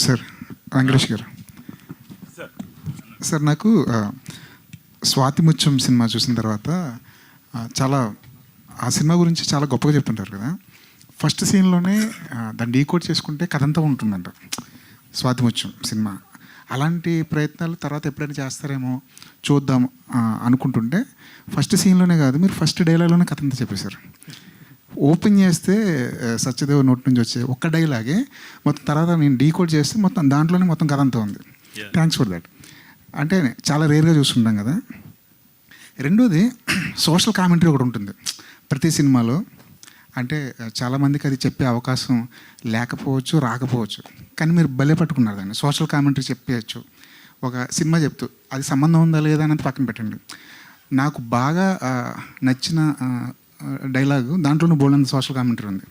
Sir Venkatesh గారు, sir నాకు Swathi Muthyam cinema చూసిన తర్వాత చాలా ఆ సినిమా గురించి చాలా గొప్పగా చెప్తుంటారు కదా. ఫస్ట్ సీన్లోనే దాన్ని డీకోడ్ చేసుకుంటే కథ అంతా ఉంటుందంట స్వాతి ముత్యం సినిమా. అలాంటి ప్రయత్నాలు తర్వాత ఎప్పుడైనా చేస్తారేమో చూద్దాం అనుకుంటుంటే ఫస్ట్ సీన్లోనే కాదు, మీరు ఫస్ట్ డైలాగ్లోనే కథ అంతా చెప్పేశారు. ఓపెన్ చేస్తే సత్యదేవ్ నోటి నుంచి వచ్చే ఒక్క డైలాగే మొత్తం తర్వాత నేను డీకోడ్ చేస్తే మొత్తం దాంట్లోనే మొత్తం కథ అంతా ఉంది. Thanks for that. అంటే చాలా రేర్గా చూస్తుంటాం కదా. రెండోది సోషల్ కామెంటరీ ఒకటి ఉంటుంది ప్రతి సినిమాలో. అంటే చాలామందికి అది చెప్పే అవకాశం లేకపోవచ్చు, రాకపోవచ్చు, కానీ మీరు భలే పట్టుకున్నారు దాన్ని. సోషల్ కామెంటరీ చెప్పేయచ్చు ఒక సినిమా చెప్తూ, అది సంబంధం ఉందా లేదా అనేది పక్కన పెట్టండి. నాకు బాగా నచ్చిన డైలాగు దాంట్లోనూ బోల్డంత సోషల్ కామెంటరీ ఉంది.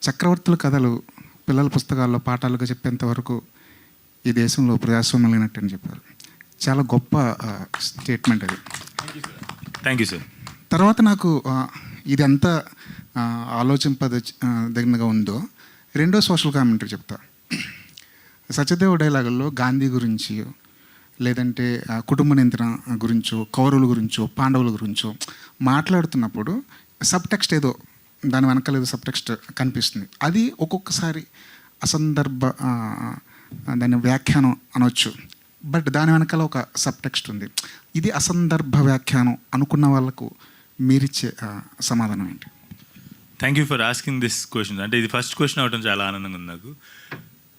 చక్రవర్తుల కథలు పిల్లల పుస్తకాల్లో పాఠాలుగా చెప్పేంత వరకు ఈ దేశంలో ప్రజాస్వామ్యం లేనట్టు అని చెప్పారు. చాలా గొప్ప స్టేట్మెంట్ అది. Thank you sir. తర్వాత నాకు ఇది అంత ఆలోచింపదగినగా ఉందో రెండో సోషల్ కామెంటరీ చెప్తా. సత్యదేవ్ డైలాగుల్లో గాంధీ గురించి, లేదంటే కుటుంబ నియంత్రణ గురించో, కౌరవుల గురించో, పాండవుల గురించో మాట్లాడుతున్నప్పుడు సబ్ టెక్స్ట్ ఏదో దాని వెనకాల ఏదో సబ్ టెక్స్ట్ కనిపిస్తుంది. అది ఒక్కొక్కసారి అసందర్భ దాని వ్యాఖ్యానం అనవచ్చు, బట్ దాని వెనకాల ఒక సబ్ టెక్స్ట్ ఉంది. ఇది అసందర్భ వ్యాఖ్యానం అనుకున్న వాళ్ళకు మీరిచ్చే సమాధానం ఏంటి? Thank you for asking this question. అంటే ఇది ఫస్ట్ క్వశ్చన్ అవడం చాలా ఆనందంగా ఉంది నాకు.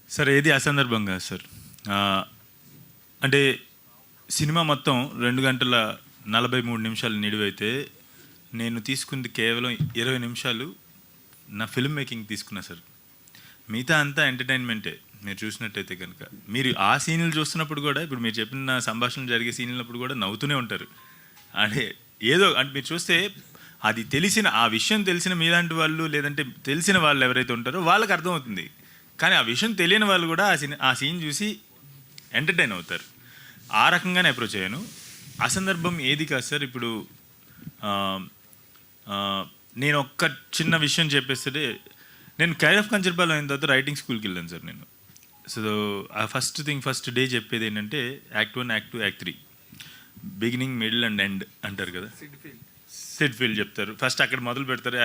సార్, ఏది అసందర్భంగా సార్? అంటే సినిమా మొత్తం 2 గంటల 43 నిమిషాలు నిడివైతే నేను తీసుకుంది కేవలం 20 నిమిషాలు నా ఫిల్మ్ మేకింగ్ తీసుకున్నా సార్. మిగతా అంతా ఎంటర్టైన్మెంటే. మీరు చూసినట్టయితే కనుక మీరు ఆ సీన్లు చూస్తున్నప్పుడు కూడా, ఇప్పుడు మీరు చెప్పిన సంభాషణ జరిగే సీన్లప్పుడు కూడా నవ్వుతూనే ఉంటారు. అంటే ఏదో అంటే మీరు చూస్తే అది తెలిసిన, ఆ విషయం తెలిసిన మీలాంటి వాళ్ళు, లేదంటే తెలిసిన వాళ్ళు ఎవరైతే ఉంటారో వాళ్ళకి అర్థమవుతుంది. కానీ ఆ విషయం తెలియని వాళ్ళు కూడా ఆ సీన్ చూసి ఎంటర్టైన్ అవుతారు. ఆ రకంగానే అప్రోచ్ అయ్యాను. అసందర్భం ఏది కాదు సార్. ఇప్పుడు నేను ఒక్క చిన్న విషయం చెప్పేస్తే, నేను కైర్ ఆఫ్ కంచర్పాలెం అయిన తర్వాత రైటింగ్ స్కూల్కి వెళ్ళాను సార్ నేను. సో ఆ ఫస్ట్ డే చెప్పేది ఏంటంటే act 1, act 2, act 3, beginning, middle and end అంటారు కదా. సిడ్ ఫీల్డ్ చెప్తారు. ఫస్ట్ అక్కడ మొదలు పెడతారు.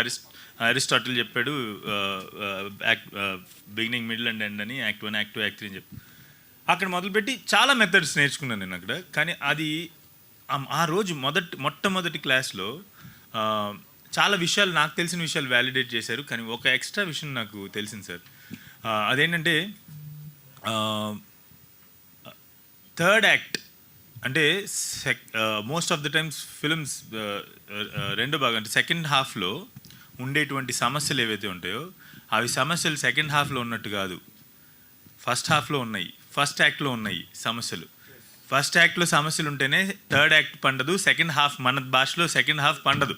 అరిస్టాటిల్ చెప్పాడు బిగినింగ్, మిడిల్ అండ్ ఎండ్ అని. యాక్ట్ 1, యాక్ట్ 2, యాక్ట్ 3 అని చెప్పి అక్కడ మొదలుపెట్టి చాలా మెథడ్స్ నేర్చుకున్నాను నేను అక్కడ. కానీ అది ఆ రోజు మొట్టమొదటి క్లాస్లో చాలా విషయాలు, నాకు తెలిసిన విషయాలు వ్యాలిడేట్ చేశారు. కానీ ఒక ఎక్స్ట్రా విషయం నాకు తెలిసింది సార్. అదేంటంటే థర్డ్ యాక్ట్ అంటే most of the times films రెండో భాగం అంటే సెకండ్ హాఫ్లో ఉండేటువంటి సమస్యలు ఏవైతే ఉంటాయో అవి సమస్యలు సెకండ్ హాఫ్లో ఉన్నట్టు కాదు, ఫస్ట్ హాఫ్లో ఉన్నాయి, ఫస్ట్ యాక్ట్లో ఉన్నాయి సమస్యలు. ఫస్ట్ యాక్ట్లో సమస్యలు ఉంటేనే థర్డ్ యాక్ట్ పండదు. సెకండ్ హాఫ్ మన భాషలో సెకండ్ హాఫ్ పండదు.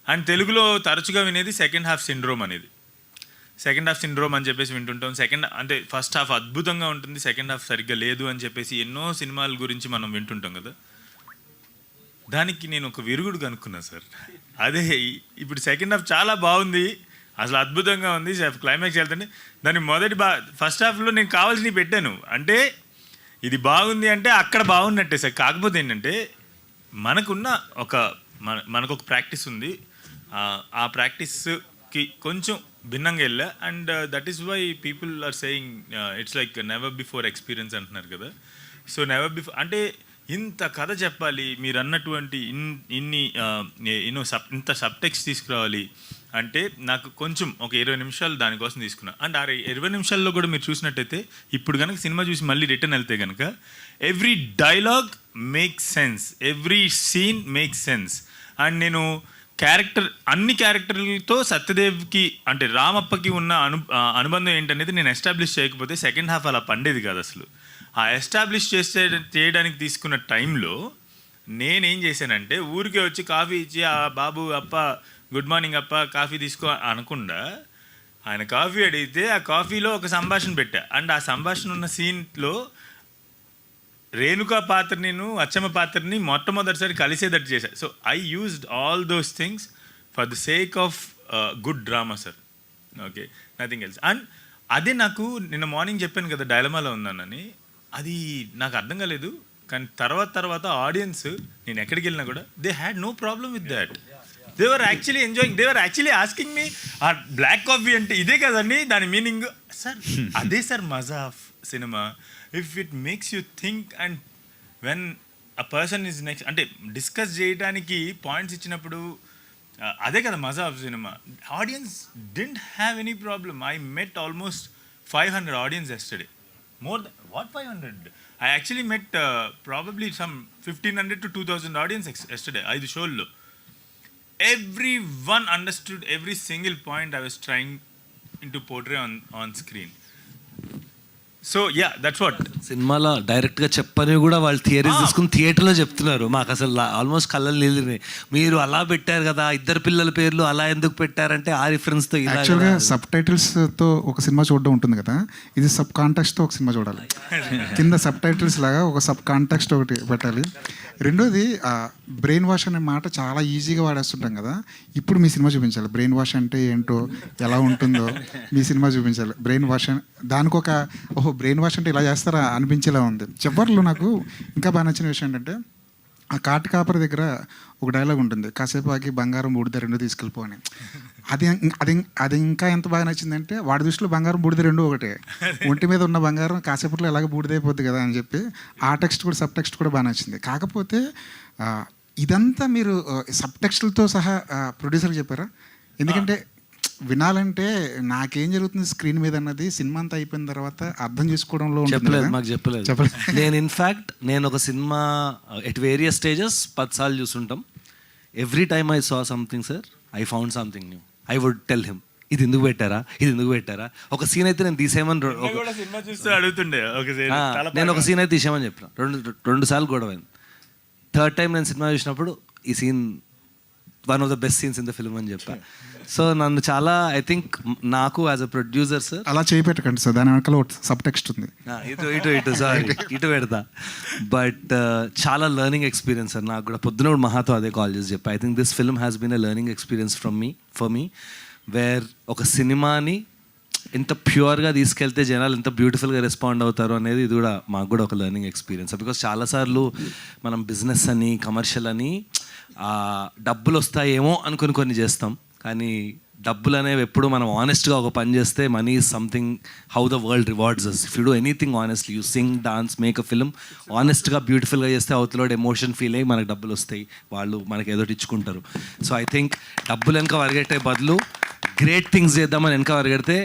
అండ్ తెలుగులో తరచుగా వినేది సెకండ్ హాఫ్ సిండ్రోమ్ అనేది. సెకండ్ హాఫ్ సిండ్రోమ్ అని చెప్పేసి వింటుంటాం. అంటే ఫస్ట్ హాఫ్ అద్భుతంగా ఉంటుంది, సెకండ్ హాఫ్ సరిగ్గా లేదు అని చెప్పేసి ఎన్నో సినిమాల గురించి మనం వింటుంటాం కదా. దానికి నేను ఒక విరుగుడు కనుక్కున్నా సార్. అదే ఇప్పుడు సెకండ్ హాఫ్ చాలా బాగుంది, అసలు అద్భుతంగా ఉంది, క్లైమాక్స్ వెళ్తుంటే దాన్ని ఫస్ట్ హాఫ్లో నేను కావాల్సినవి పెట్టాను. అంటే ఇది బాగుంది అంటే అక్కడ బాగున్నట్టే సార్. కాకపోతే ఏంటంటే మనకు ఒక ప్రాక్టీస్ ఉంది. ఆ ప్రాక్టీస్కి కొంచెం భిన్నంగా వెళ్ళా. And that is why people are saying it's like never before experience అంటున్నారు కదా. సో నెవర్ బిఫోర్ అంటే ఇంత కథ చెప్పాలి, మీరు అన్నటువంటి ఇంత సబ్టెక్స్ట్ తీసుకురావాలి అంటే నాకు కొంచెం ఒక 20 నిమిషాలు దానికోసం తీసుకున్నా. అండ్ ఆ 20 నిమిషాల్లో కూడా మీరు చూసినట్టయితే ఇప్పుడు కనుక సినిమా చూసి మళ్ళీ రిటర్న్ వెళ్తే కనుక every dialogue makes sense, every scene makes sense. And నేను అన్ని క్యారెక్టర్లతో సత్యదేవ్కి అంటే రామప్పకి ఉన్న అనుబంధం ఏంటనేది నేను ఎస్టాబ్లిష్ చేయకపోతే సెకండ్ హాఫ్ అలా పండేది కాదు అసలు. ఆ ఎస్టాబ్లిష్ చేయడానికి తీసుకున్న టైంలో నేనేం చేశానంటే ఊరికే వచ్చి కాఫీ ఇచ్చి బాబు అప్ప గుడ్ మార్నింగ్ అప్ప కాఫీ తీసుకో అనకుండా ఆయన కాఫీ అడిగితే ఆ కాఫీలో ఒక సంభాషణ పెట్టా. అండ్ ఆ సంభాషణ ఉన్న సీన్లో రేణుకా పాత్రని, అచ్చమ్మ పాత్రని మొట్టమొదటిసారి కలిసేటట్టు చేశారు. So I used all those things for the sake of good drama sir. Okay, nothing else. And అదే నాకు నిన్న మార్నింగ్ చెప్పాను కదా డైలమాలో ఉన్నానని, అది నాకు అర్థం కాలేదు. కానీ తర్వాత ఆడియన్స్ నేను ఎక్కడికి వెళ్ళినా కూడా they had no problem with that. They were actually enjoying, they were actually asking me uh black coffee అంటే ఇదే కదండి దాని మీనింగ్. సార్ అదే సార్ మజా of cinema. If it makes you think and when a person is next అంటే discuss చేయడానికి points ఇచ్చినప్పుడు అదే కదా మజా of cinema. Audience didn't have any problem. I met almost 500 audience yesterday. More than what 500? I actually met probably some 1,500 to 2,000 audience yesterday. 5 షోల్లో everyone understood every single point I was trying to portray on screen. So yeah, that's what. సినిమాలో డైరెక్ట్గా చెప్పని కూడా వాళ్ళు theories తీసుకుని థియేటర్లో చెప్తున్నారు. మాకు అసలు ఆల్మోస్ట్ కళ్ళలు నీళ్ళినాయి. మీరు అలా పెట్టారు కదా, ఇద్దరు పిల్లల పేర్లు అలా ఎందుకు పెట్టారంటే ఆ రిఫరెన్స్తో యాక్చువల్గా సబ్ టైటిల్స్తో ఒక సినిమా చూడడం ఉంటుంది కదా, ఇది సబ్ కాంటెక్స్ట్తో ఒక సినిమా చూడాలి. కింద సబ్ టైటిల్స్ లాగా ఒక సబ్ కాంటెక్స్ట్ ఒకటి పెట్టాలి. రెండోది బ్రెయిన్ వాష్ అనే మాట చాలా ఈజీగా వాడేస్తుంటాం కదా, ఇప్పుడు మీ సినిమా చూపించాలి. బ్రెయిన్ వాష్ అంటే ఏంటో ఎలా ఉంటుందో మీ సినిమా చూపించాలి. బ్రెయిన్ వాష్ దానికి ఒక ఓహో బ్రెయిన్ వాష్ అంటే ఇలా చేస్తారా అనిపించేలా ఉంది. చివరిలో నాకు ఇంకా బాగా నచ్చిన విషయం ఏంటంటే ఆ కాటి కాపరి దగ్గర ఒక డైలాగ్ ఉంటుంది, కాసేపు ఆగి బంగారం బూడిద రెండు తీసుకెళ్ళిపో అని. అది అది అది ఇంకా ఎంత బాగా నచ్చిందంటే వాడి దృష్టిలో బంగారం బూడిద రెండు ఒకటే, ఒంటి మీద ఉన్న బంగారం కాసేపట్లో ఎలాగ బూడిదైపోద్ది కదా అని చెప్పి ఆ టెక్స్ట్ కూడా సబ్ టెక్స్ట్ కూడా బాగా నచ్చింది. కాకపోతే ఇదంతా మీరు సబ్ టెక్స్ట్లతో సహా ప్రొడ్యూసర్కి చెప్పారా? ఎందుకంటే వినాలంటే నాకేం జరుగుతుంది స్క్రీన్ మీద అన్నది సినిమా అంతా అయిపోయిన తర్వాత అర్థం చేసుకోవడంలో చెప్పలేదు, మాకు చెప్పలేదు. నేను ఇన్ఫ్యాక్ట్ నేను ఒక సినిమా ఎట్ వేరియస్ స్టేజెస్ 10 సార్లు చూసుంటాం. Every time I saw something sir, I found something new, I would tell him ఇది ఎందుకు పెట్టారా. ఒక సీన్ అయితే నేను తీసేయమని సినిమా చూస్తే అడుగుతుండే, నేను ఒక సీన్ అయితే తీసేయమని చెప్పిన. రెండు సార్లు గొడవ అయింది. థర్డ్ టైం నేను సినిమా చూసినప్పుడు ఈ scene one of the best scenes in the film అని చెప్పా. సో నన్ను చాలా ఐ థింక్ నాకు యాజ్ అ ప్రొడ్యూసర్ సార్ అలా చేపెట్టకండి సార్, దాని వెనకాల సబ్ టెక్స్ట్ ఉంది. ఇటు సారీ ఇటు పెడతా. బట్ చాలా లెర్నింగ్ ఎక్స్పీరియన్స్ సార్ నాకు కూడా. పొద్దున మహాతో అదే కాల్ చేసి చెప్పా, I think this film has been a learning experience for me where ఒక సినిమాని ఎంత ప్యూర్గా తీసుకెళ్తే జనాలు ఎంత బ్యూటిఫుల్గా రెస్పాండ్ అవుతారు అనేది ఇది కూడా మాకు కూడా ఒక లెర్నింగ్ ఎక్స్పీరియన్స్. బికాస్ చాలాసార్లు మనం బిజినెస్ అని కమర్షియల్ అని డబ్బులు వస్తాయేమో అనుకుని కొన్ని చేస్తాం, కానీ డబ్బులు అనేవి ఎప్పుడు మనం ఆనెస్ట్గా ఒక పని చేస్తే money is something how the world rewards us. If you do anything honestly, you sing, dance, make a film ఆనెస్ట్గా బ్యూటిఫుల్గా చేస్తే అవతలోడు ఎమోషన్ ఫీల్ అయ్యి మనకు డబ్బులు వస్తాయి, వాళ్ళు మనకి ఏదో ఇచ్చుకుంటారు. సో ఐ థింక్ డబ్బులు వెనక పరిగెట్టే బదులు గ్రేట్ థింగ్స్ చేద్దామని వెనక పరిగెడితే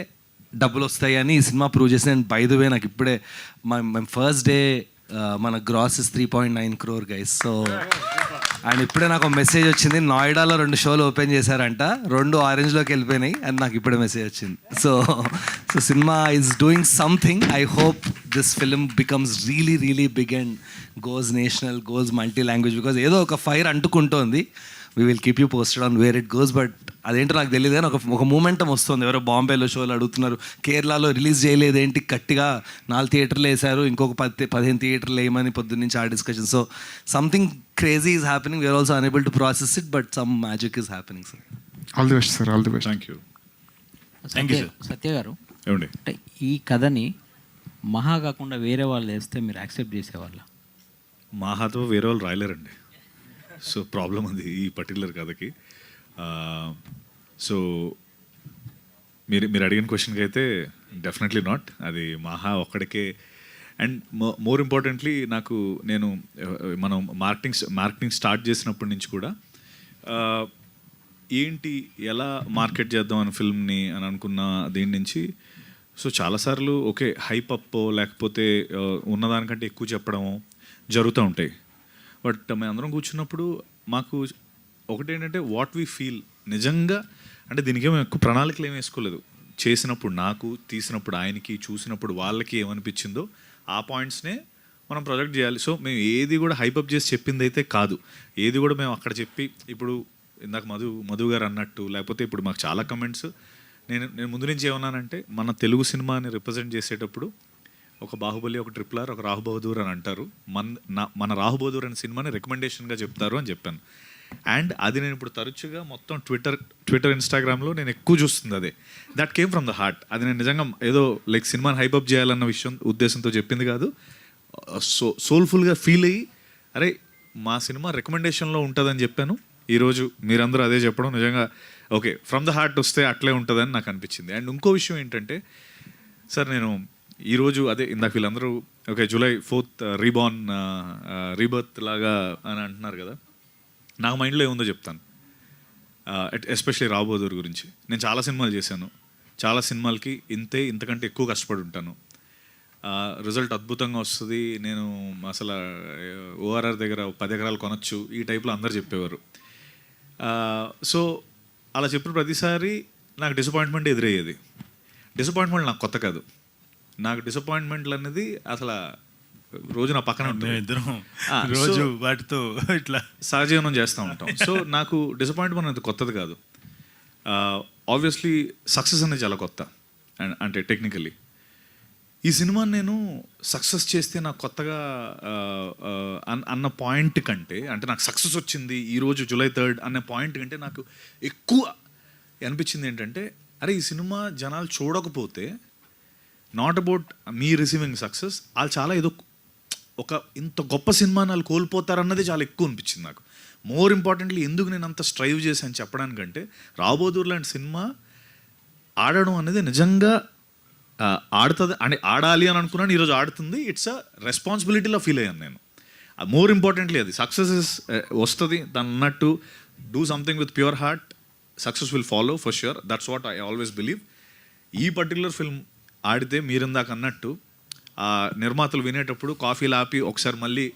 డబ్బులు వస్తాయి అని ఈ సినిమా ప్రూవ్ చేసి. నేను బై ద వే నాకు ఇప్పుడే మై ఫస్ట్ డే మన grass is 3.9 crore guys. So and ఇప్పుడే నాకు మెసేజ్ వచ్చింది, నోయిడాలో 2 షోలు ఓపెన్ చేశారంట, 2 ఆరెంజ్లోకి వెళ్ళిపోయినాయి అని నాకు ఇప్పుడే మెసేజ్ వచ్చింది. So cinema is doing something. I hope this film becomes really big and goes national, goes multi language. Because ఏదో ఒక ఫైర్ అంటుకుంటోంది. We will keep you posted on where it goes. But అదేంటో నాకు తెలియదు, కానీ ఒక momentum వస్తుంది. ఎవరో బాంబేలో షోలు అడుగుతున్నారు, కేరళలో రిలీజ్ చేయలేదేంటి, గట్టిగా 4 థియేటర్లు వేశారు, ఇంకొక 15 థియేటర్లు వేయమని పొద్దున్నుంచి ఆ discussion. So something crazy is happening. We're also unable to process it, but some magic is happening sir. All the best sir, all the best. Thank you. Satya garu, ఏమండి అంటే ఈ కథని మహా కాకుండా వేరే వాళ్ళు వేస్తే మీరు యాక్సెప్ట్ చేసేవాళ్ళ? మహాతో వేరే వాళ్ళు రాయలేరండి. సో ప్రాబ్లం ఉంది ఈ పర్టికులర్ కథకి. సో మీరు అడిగిన క్వశ్చన్కి అయితే డెఫినెట్లీ నాట్. అది మహా ఒక్కడికే. అండ్ మోర్ ఇంపార్టెంట్లీ నేను మనం మార్కెటింగ్ స్టార్ట్ చేసినప్పటి నుంచి కూడా ఏంటి ఎలా మార్కెట్ చేద్దాం అని ఫిల్మ్ని అని అనుకున్న దీని నుంచి. సో చాలాసార్లు ఓకే హైప్ అప్పో లేకపోతే ఉన్నదానికంటే ఎక్కువ చెప్పడమో జరుగుతూ ఉంటాయి. బట్ మేము అందరం కూర్చున్నప్పుడు మాకు ఒకటేంటంటే వాట్ వీ ఫీల్ నిజంగా, అంటే దీనికి ఏమో ఎక్కువ ప్రణాళికలు ఏమి వేసుకోలేదు. చేసినప్పుడు నాకు, తీసినప్పుడు ఆయనకి, చూసినప్పుడు వాళ్ళకి ఏమనిపించిందో ఆ పాయింట్స్నే మనం ప్రొజెక్ట్ చేయాలి. సో మేము ఏది కూడా హైపప్ చేసి చెప్పింది అయితే కాదు. ఏది కూడా మేము అక్కడ చెప్పి, ఇప్పుడు ఇందాక మధు గారు అన్నట్టు, లేకపోతే ఇప్పుడు మాకు చాలా కమెంట్స్, నేను ముందు నుంచి ఏమన్నానంటే మన తెలుగు సినిమాని రిప్రజెంట్ చేసేటప్పుడు ఒక బాహుబలి, ఒక RRR, ఒక రాహు బహదూర్ అని అంటారు. మన రాహు బహదూర్ అనే సినిమాని రికమెండేషన్గా చెప్తారు అని చెప్పాను. అండ్ అది నేను ఇప్పుడు తరచుగా మొత్తం ట్విట్టర్ ఇన్స్టాగ్రామ్లో నేను ఎక్కువ చూస్తుంది అదే. That came from the heart. అది నేను నిజంగా ఏదో లైక్ సినిమాని హైపప్ చేయాలన్న ఉద్దేశంతో చెప్పింది కాదు. సోల్ఫుల్గా ఫీల్ అయ్యి అరే మా సినిమా రికమెండేషన్లో ఉంటుందని చెప్పాను. ఈరోజు మీరందరూ అదే చెప్పడం నిజంగా ఓకే, ఫ్రమ్ ద హార్ట్ వస్తే అట్లే ఉంటుందని నాకు అనిపించింది. అండ్ ఇంకో విషయం ఏంటంటే సార్, నేను ఈరోజు అదే ఇందాక వీళ్ళందరూ ఓకే జూలై 4th రీబర్త్ లాగా అని అంటున్నారు కదా, నాకు మైండ్లో ఏముందో చెప్తాను. ఎస్పెషలీ రాబోదూర్ గురించి. నేను చాలా సినిమాలు చేశాను, చాలా సినిమాలకి ఇంతకంటే ఎక్కువ కష్టపడి ఉంటాను. రిజల్ట్ అద్భుతంగా వస్తుంది, నేను అసలు ఓఆర్ఆర్ దగ్గర 10 ఎకరాలు కొనొచ్చు ఈ టైప్లో అందరు చెప్పేవారు. సో అలా చెప్పిన ప్రతిసారి నాకు డిసప్పాయింట్మెంట్ ఎదురయ్యేది. డిసప్పాయింట్మెంట్ నాకు కొత్త కాదు. నాకు డిసప్పాయింట్మెంట్లు అనేది అసలు రోజు నా పక్కన ఉంటుంది. ఇద్దరం రోజు వాటితో ఇట్లా సహజీవనం చేస్తూ ఉంటాం. సో నాకు డిసప్పాయింట్మెంట్ అనేది కొత్తది కాదు. ఆబ్వియస్లీ సక్సెస్ అనేది చాలా కొత్త. అంటే టెక్నికలీ ఈ సినిమాని నేను సక్సెస్ చేస్తే నాకు కొత్తగా అన్న పాయింట్ కంటే, అంటే నాకు సక్సెస్ వచ్చింది ఈరోజు జూలై 3rd అనే పాయింట్ కంటే నాకు ఎక్కువ అనిపించింది ఏంటంటే, అరే ఈ సినిమా జనాలు చూడకపోతే not about me receiving success, వాళ్ళు చాలా ఏదో ఒక ఇంత గొప్ప సినిమాని వాళ్ళు కోల్పోతారన్నది చాలా ఎక్కువ అనిపించింది నాకు. మోర్ ఇంపార్టెంట్లీ ఎందుకు నేను అంత స్ట్రైవ్ చేశాను చెప్పడానికంటే, రాబోదూర్ లాంటి సినిమా ఆడడం అనేది నిజంగా ఆడుతుంది అని ఆడాలి అని అనుకున్నాను. ఈరోజు ఆడుతుంది. ఇట్స్ అ రెస్పాన్సిబిలిటీలో ఫీల్ అయ్యాను నేను. మోర్ ఇంపార్టెంట్లీ అది సక్సెస్ వస్తుంది దాని అన్నట్టు. Do something with pure heart, success will follow for sure. That's what I always believe. ఈ పర్టికులర్ ఫిల్మ్ ఆడితే మీరిందాక అన్నట్టు ఆ నిర్మాతలు వినేటప్పుడు కాఫీలు ఆపి ఒకసారి మళ్ళీ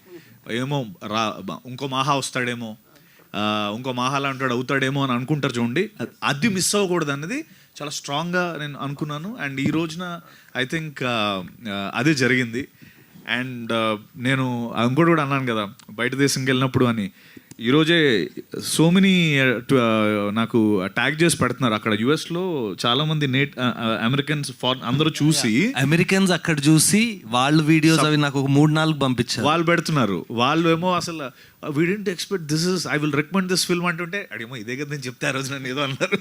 ఏమో ఇంకో మాహా వస్తాడేమో, ఇంకో మాహాలా అంటాడు అవుతాడేమో అని అనుకుంటారు చూడండి. అది మిస్ అవ్వకూడదు అన్నది చాలా స్ట్రాంగ్గా నేను అనుకున్నాను. అండ్ ఈ రోజున ఐ థింక్ అదే జరిగింది. అండ్ నేను ఇంకోటి కూడా అన్నాను కదా బయట దేశంకి వెళ్ళినప్పుడు అని. ఈరోజే సో మెనీ నాకు ట్యాగ్ చేసి పెడుతున్నారు అక్కడ యుఎస్లో చాలామంది అమెరికన్స్ అందరూ చూసి, అమెరికన్స్ అక్కడ చూసి వాళ్ళు వీడియోస్ అవి నాకు ఒక 3-4 పంపించారు. వాళ్ళు పెడుతున్నారు. వాళ్ళు ఏమో అసలు we didn't expect this is, I will recommend this film అంటుంటే అదేమో ఇదే కదా నేను చెప్తే ఆ రోజు నన్ను ఏదో అన్నారు.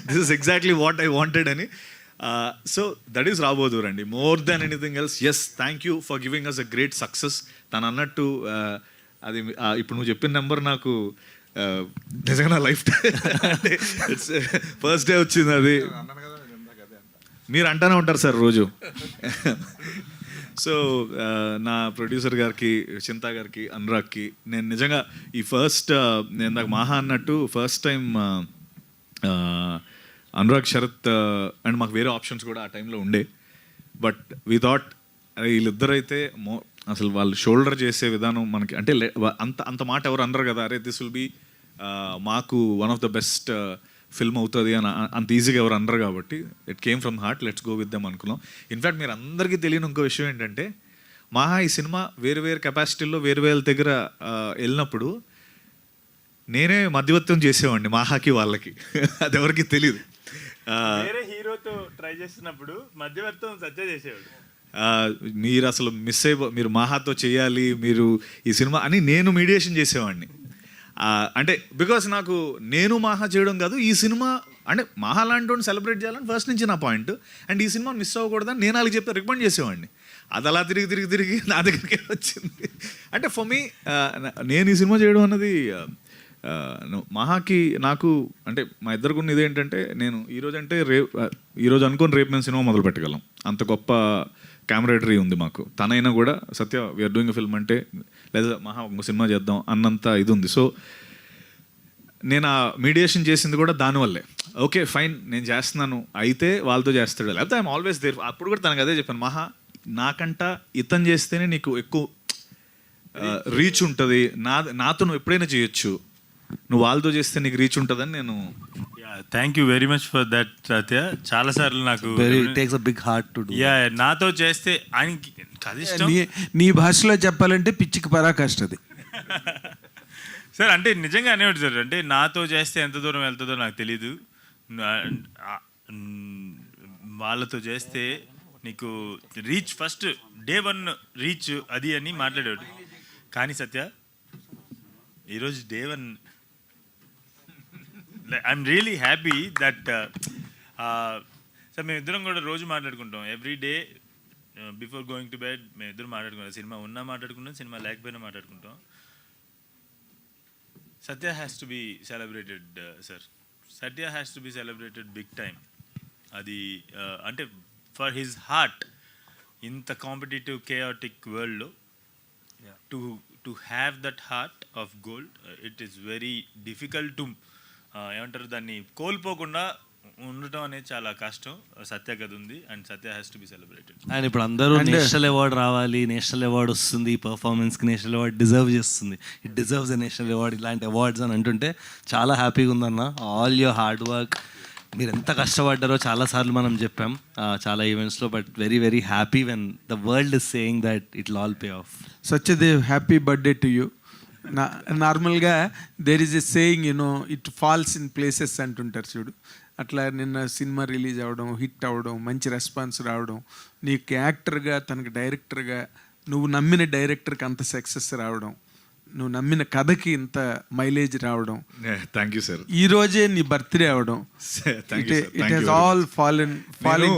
This is exactly what I wanted అని. సో దట్ ఈస్ రాబోదూర్ అండి. More than anything else, yes thank you for giving us a great success. తను అన్నట్టు అది ఇప్పుడు నువ్వు చెప్పిన నెంబర్ నాకు నిజంగా నా లైఫ్ ఇట్స్ ఫస్ట్ డే వచ్చింది. అది మీరు అంటానే ఉంటారు సార్ రోజు. సో నా ప్రొడ్యూసర్ గారికి, చింతా గారికి, అనురాగ్కి నేను నిజంగా ఈ ఫస్ట్ నేను నాకు మాహా అన్నట్టు first time Anurag, Sharath and మాకు వేరే ఆప్షన్స్ కూడా ఆ టైంలో ఉండే. బట్ వీ థాట్ వీళ్ళిద్దరైతే అసలు వాళ్ళు షోల్డర్ చేసే విధానం మనకి అంటే అంత మాట ఎవరు అనరు కదా, అరే దిస్ విల్ బీ మాకు one of the best film అవుతుంది అని అంత ఈజీగా ఎవరు అనరు. కాబట్టి it came from heart, let's go with them అనుకున్నాం. ఇన్ఫ్యాక్ట్ మీరు అందరికీ తెలియని ఇంకో విషయం ఏంటంటే, మాహా ఈ సినిమా వేరు వేరు కెపాసిటీల్లో వేరు వేరు దగ్గర వెళ్ళినప్పుడు నేనే మధ్యవర్తం చేసేవాడిని మాహాకి వాళ్ళకి. అది ఎవరికి తెలియదు. వేరే హీరోతో ట్రై చేస్తున్నప్పుడు మధ్యవర్తం సత్య చేసేవాడు. మీరు అసలు మీరు మాహాతో చేయాలి మీరు ఈ సినిమా అని నేను మీడియేషన్ చేసేవాడిని. అంటే బికాస్ నాకు నేను మాహా చేయడం కాదు, ఈ సినిమా అంటే మాహా లాంటి వాడిని సెలబ్రేట్ చేయాలని ఫస్ట్ నుంచి నా పాయింట్. అండ్ ఈ సినిమా మిస్ అవ్వకూడదని నేను వాళ్ళకి చెప్తే రికమెండ్ చేసేవాడిని. అది అలా తిరిగి నా దగ్గరికి వచ్చింది. అంటే ఫర్ మీ నేను ఈ సినిమా చేయడం అన్నది మహాకి నాకు అంటే మా ఇద్దరికి ఉన్న ఇదేంటంటే, నేను ఈరోజు అనుకోని రేపు మేము సినిమా మొదలు పెట్టగలం, అంత గొప్ప కెమెరాటరీ ఉంది మాకు. తనైనా కూడా సత్య వీఆర్ డూయింగ్ ఎ ఫిల్మ్ అంటే లేదా మహా ఒక సినిమా చేద్దాం అన్నంత ఇది ఉంది. సో నేను ఆ మీడియేషన్ చేసింది కూడా దానివల్లే. ఓకే ఫైన్ నేను చేస్తున్నాను అయితే వాళ్ళతో చేస్తాడు, లేకపోతే ఐఎమ్ ఆల్వేస్ దేర్. అప్పుడు కూడా తనకు అదే చెప్పాను, మహా నాకంట ఇతను చేస్తేనే నీకు ఎక్కువ రీచ్ ఉంటుంది, నాతో నువ్వు ఎప్పుడైనా చేయొచ్చు, నువ్వు వాళ్ళతో చేస్తే నీకు రీచ్ ఉంటుందని నేను. Thank you very much for that Satya. చాలా సార్లు నాకు takes a big heart to do. నాతో చేస్తే ఆయనకి అది నీ భాషలో చెప్పాలంటే పిచ్చికి పరాకాష్ట అది. సార్ అంటే నిజంగా అనేవాడు సార్, అంటే నాతో చేస్తే ఎంత దూరం వెళ్తుందో నాకు తెలీదు, వాళ్ళతో చేస్తే నీకు రీచ్ ఫస్ట్ డే 1 రీచ్ అది అని మాట్లాడేవాడు. కానీ సత్య ఈరోజు day 1 I'm really happy that sir మేమిద్దరం కూడా రోజు మాట్లాడుకుంటాం every day before going to bed మేమిద్దరం మాట్లాడుకుంటాం. సినిమా ఉన్నా మాట్లాడుకుంటాం, సినిమా లేకపోయినా మాట్లాడుకుంటాం. Satya has to be celebrated sir. Satya has to be celebrated big time. అది అంటే ఫర్ హిజ్ హార్ట్ ఇంత కాంపిటేటివ్ కేయాటిక్ వరల్డ్లో to have that heart of gold, it is very difficult to ఏమంటారు దాన్ని కోల్పోకుండా ఉండటం అనేది చాలా కష్టం. సత్య కథ ఉంది and Satya has to be celebrated. And ఇప్పుడు అందరూ నేషనల్ అవార్డ్ రావాలి, నేషనల్ అవార్డ్ వస్తుంది, ఈ పర్ఫార్మెన్స్కి నేషనల్ అవార్డ్ డిజర్వ్ చేస్తుంది, it deserves a national award, ఇలాంటి అవార్డ్స్ అని అంటుంటే చాలా హ్యాపీగా ఉందన్న. ఆల్ యువర్ హార్డ్ వర్క్, మీరు ఎంత కష్టపడ్డారో చాలాసార్లు మనం చెప్పాం చాలా ఈవెంట్స్లో, but very very happy when the world is saying that it will all pay off. Satyadev, happy birthday to you. నార్మల్గా there is a saying it falls in places అంటుంటారు చూడు, అట్లా నిన్న సినిమా రిలీజ్ అవ్వడం, హిట్ అవ్వడం, మంచి రెస్పాన్స్ రావడం, నీకు యాక్టర్గా తనకి డైరెక్టర్గా నువ్వు నమ్మిన డైరెక్టర్కి అంత సక్సెస్ రావడం, నువ్వు నమ్మిన కథకి ఇంత మైలేజ్ రావడం, థ్యాంక్ యూ సార్. ఈ రోజే నీ బర్త్డే అవడం, it has all fall in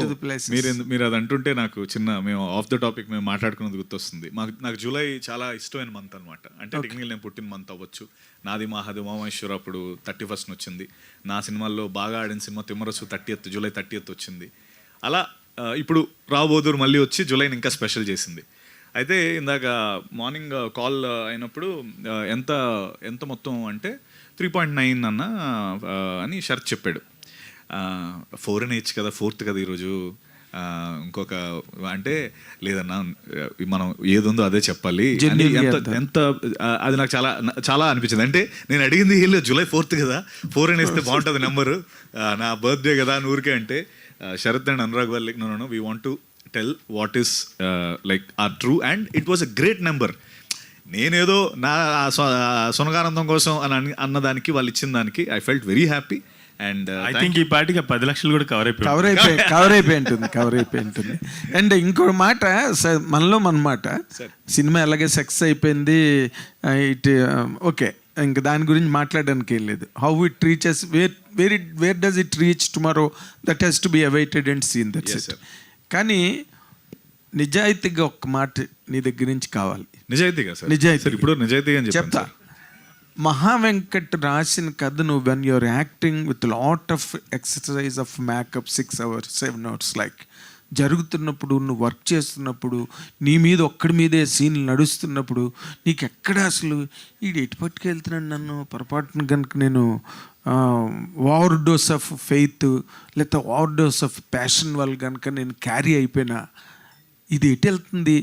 to the place. మీరు అది అంటుంటే నాకు చిన్న మేము ఆఫ్ ద టాపిక్ మేము మాట్లాడుకున్నది గుర్తొస్తుంది. నాకు జూలై చాలా ఇష్టమైన మంత్ అనమాట. అంటే టెక్నికల్ నేను పుట్టిన మంత్ అవ్వచ్చు. నాది మాహది ఉమామహేశ్వర అప్పుడు 31st వచ్చింది. నా సినిమాల్లో బాగా ఆడిన సినిమా తిమ్మరసు జూలై 30th వచ్చింది. అలా ఇప్పుడు రాబోదురు మళ్ళీ వచ్చి జూలైని ఇంకా స్పెషల్ చేసింది. అయితే ఇందాక మార్నింగ్ కాల్ అయినప్పుడు ఎంత మొత్తం అంటే 3.9 అన్న అని షరత్ చెప్పాడు. 4 అని ఇచ్చు కదా, 4th కదా ఈరోజు, ఇంకొక అంటే లేదన్నా మనం ఏది ఉందో అదే చెప్పాలి. ఎంత అది నాకు చాలా చాలా అనిపించింది. అంటే నేను అడిగింది జూలై 4th కదా, 4 అని ఇస్తే బాగుంటుంది నెంబరు, నా బర్త్డే కదా ఊరికే అంటే శరత్ అండ్ అనురాగ్ వల్లి no we want to tell what is like are true and it was a great number. నేనేదో నా సునగానందం కోసం అని అన్నదానికి వాళ్ళు ఇచ్చిన దానికి I felt very happy. And I think ఈ పార్టీకి 10 లక్షలు కూడా కవర్ అయిపోయి ఉంటుంది. అండ్ ఇంకో మాట, మనలో మన మాట, సినిమా ఎలాగే సక్సెస్ అయిపోయింది, ఇట్ ఓకే, ఇంకా దాని గురించి మాట్లాడడానికి ఏం లేదు. How it reaches, where does it reach tomorrow, that has to be awaited and seen. That's it. కానీ నిజాయితీగా ఒక్క మాట నీ దగ్గర నుంచి కావాలి. నిజాయితీగా ఇప్పుడు నిజాయితీగా చెప్తా. మహావెంకట్ రాసిన కథ నువ్వు when you're acting with lot of exercise of makeup 6 hours 7 hours like జరుగుతున్నప్పుడు, నువ్వు వర్క్ చేస్తున్నప్పుడు, నీ మీద ఒక్కడి మీదే సీన్లు నడుస్తున్నప్పుడు, నీకు ఎక్కడ అసలు ఈ ఎటు పట్టుకెళ్తున్నాడు నన్ను పొరపాటున కనుక నేను ఓవర్ డోస్ ఆఫ్ ఫెయిత్ లేకపోతే ఓవర్ డోస్ ఆఫ్ ప్యాషన్ వల్ల కనుక నేను క్యారీ అయిపోయినా ఇది ఎటు వెళ్తుంది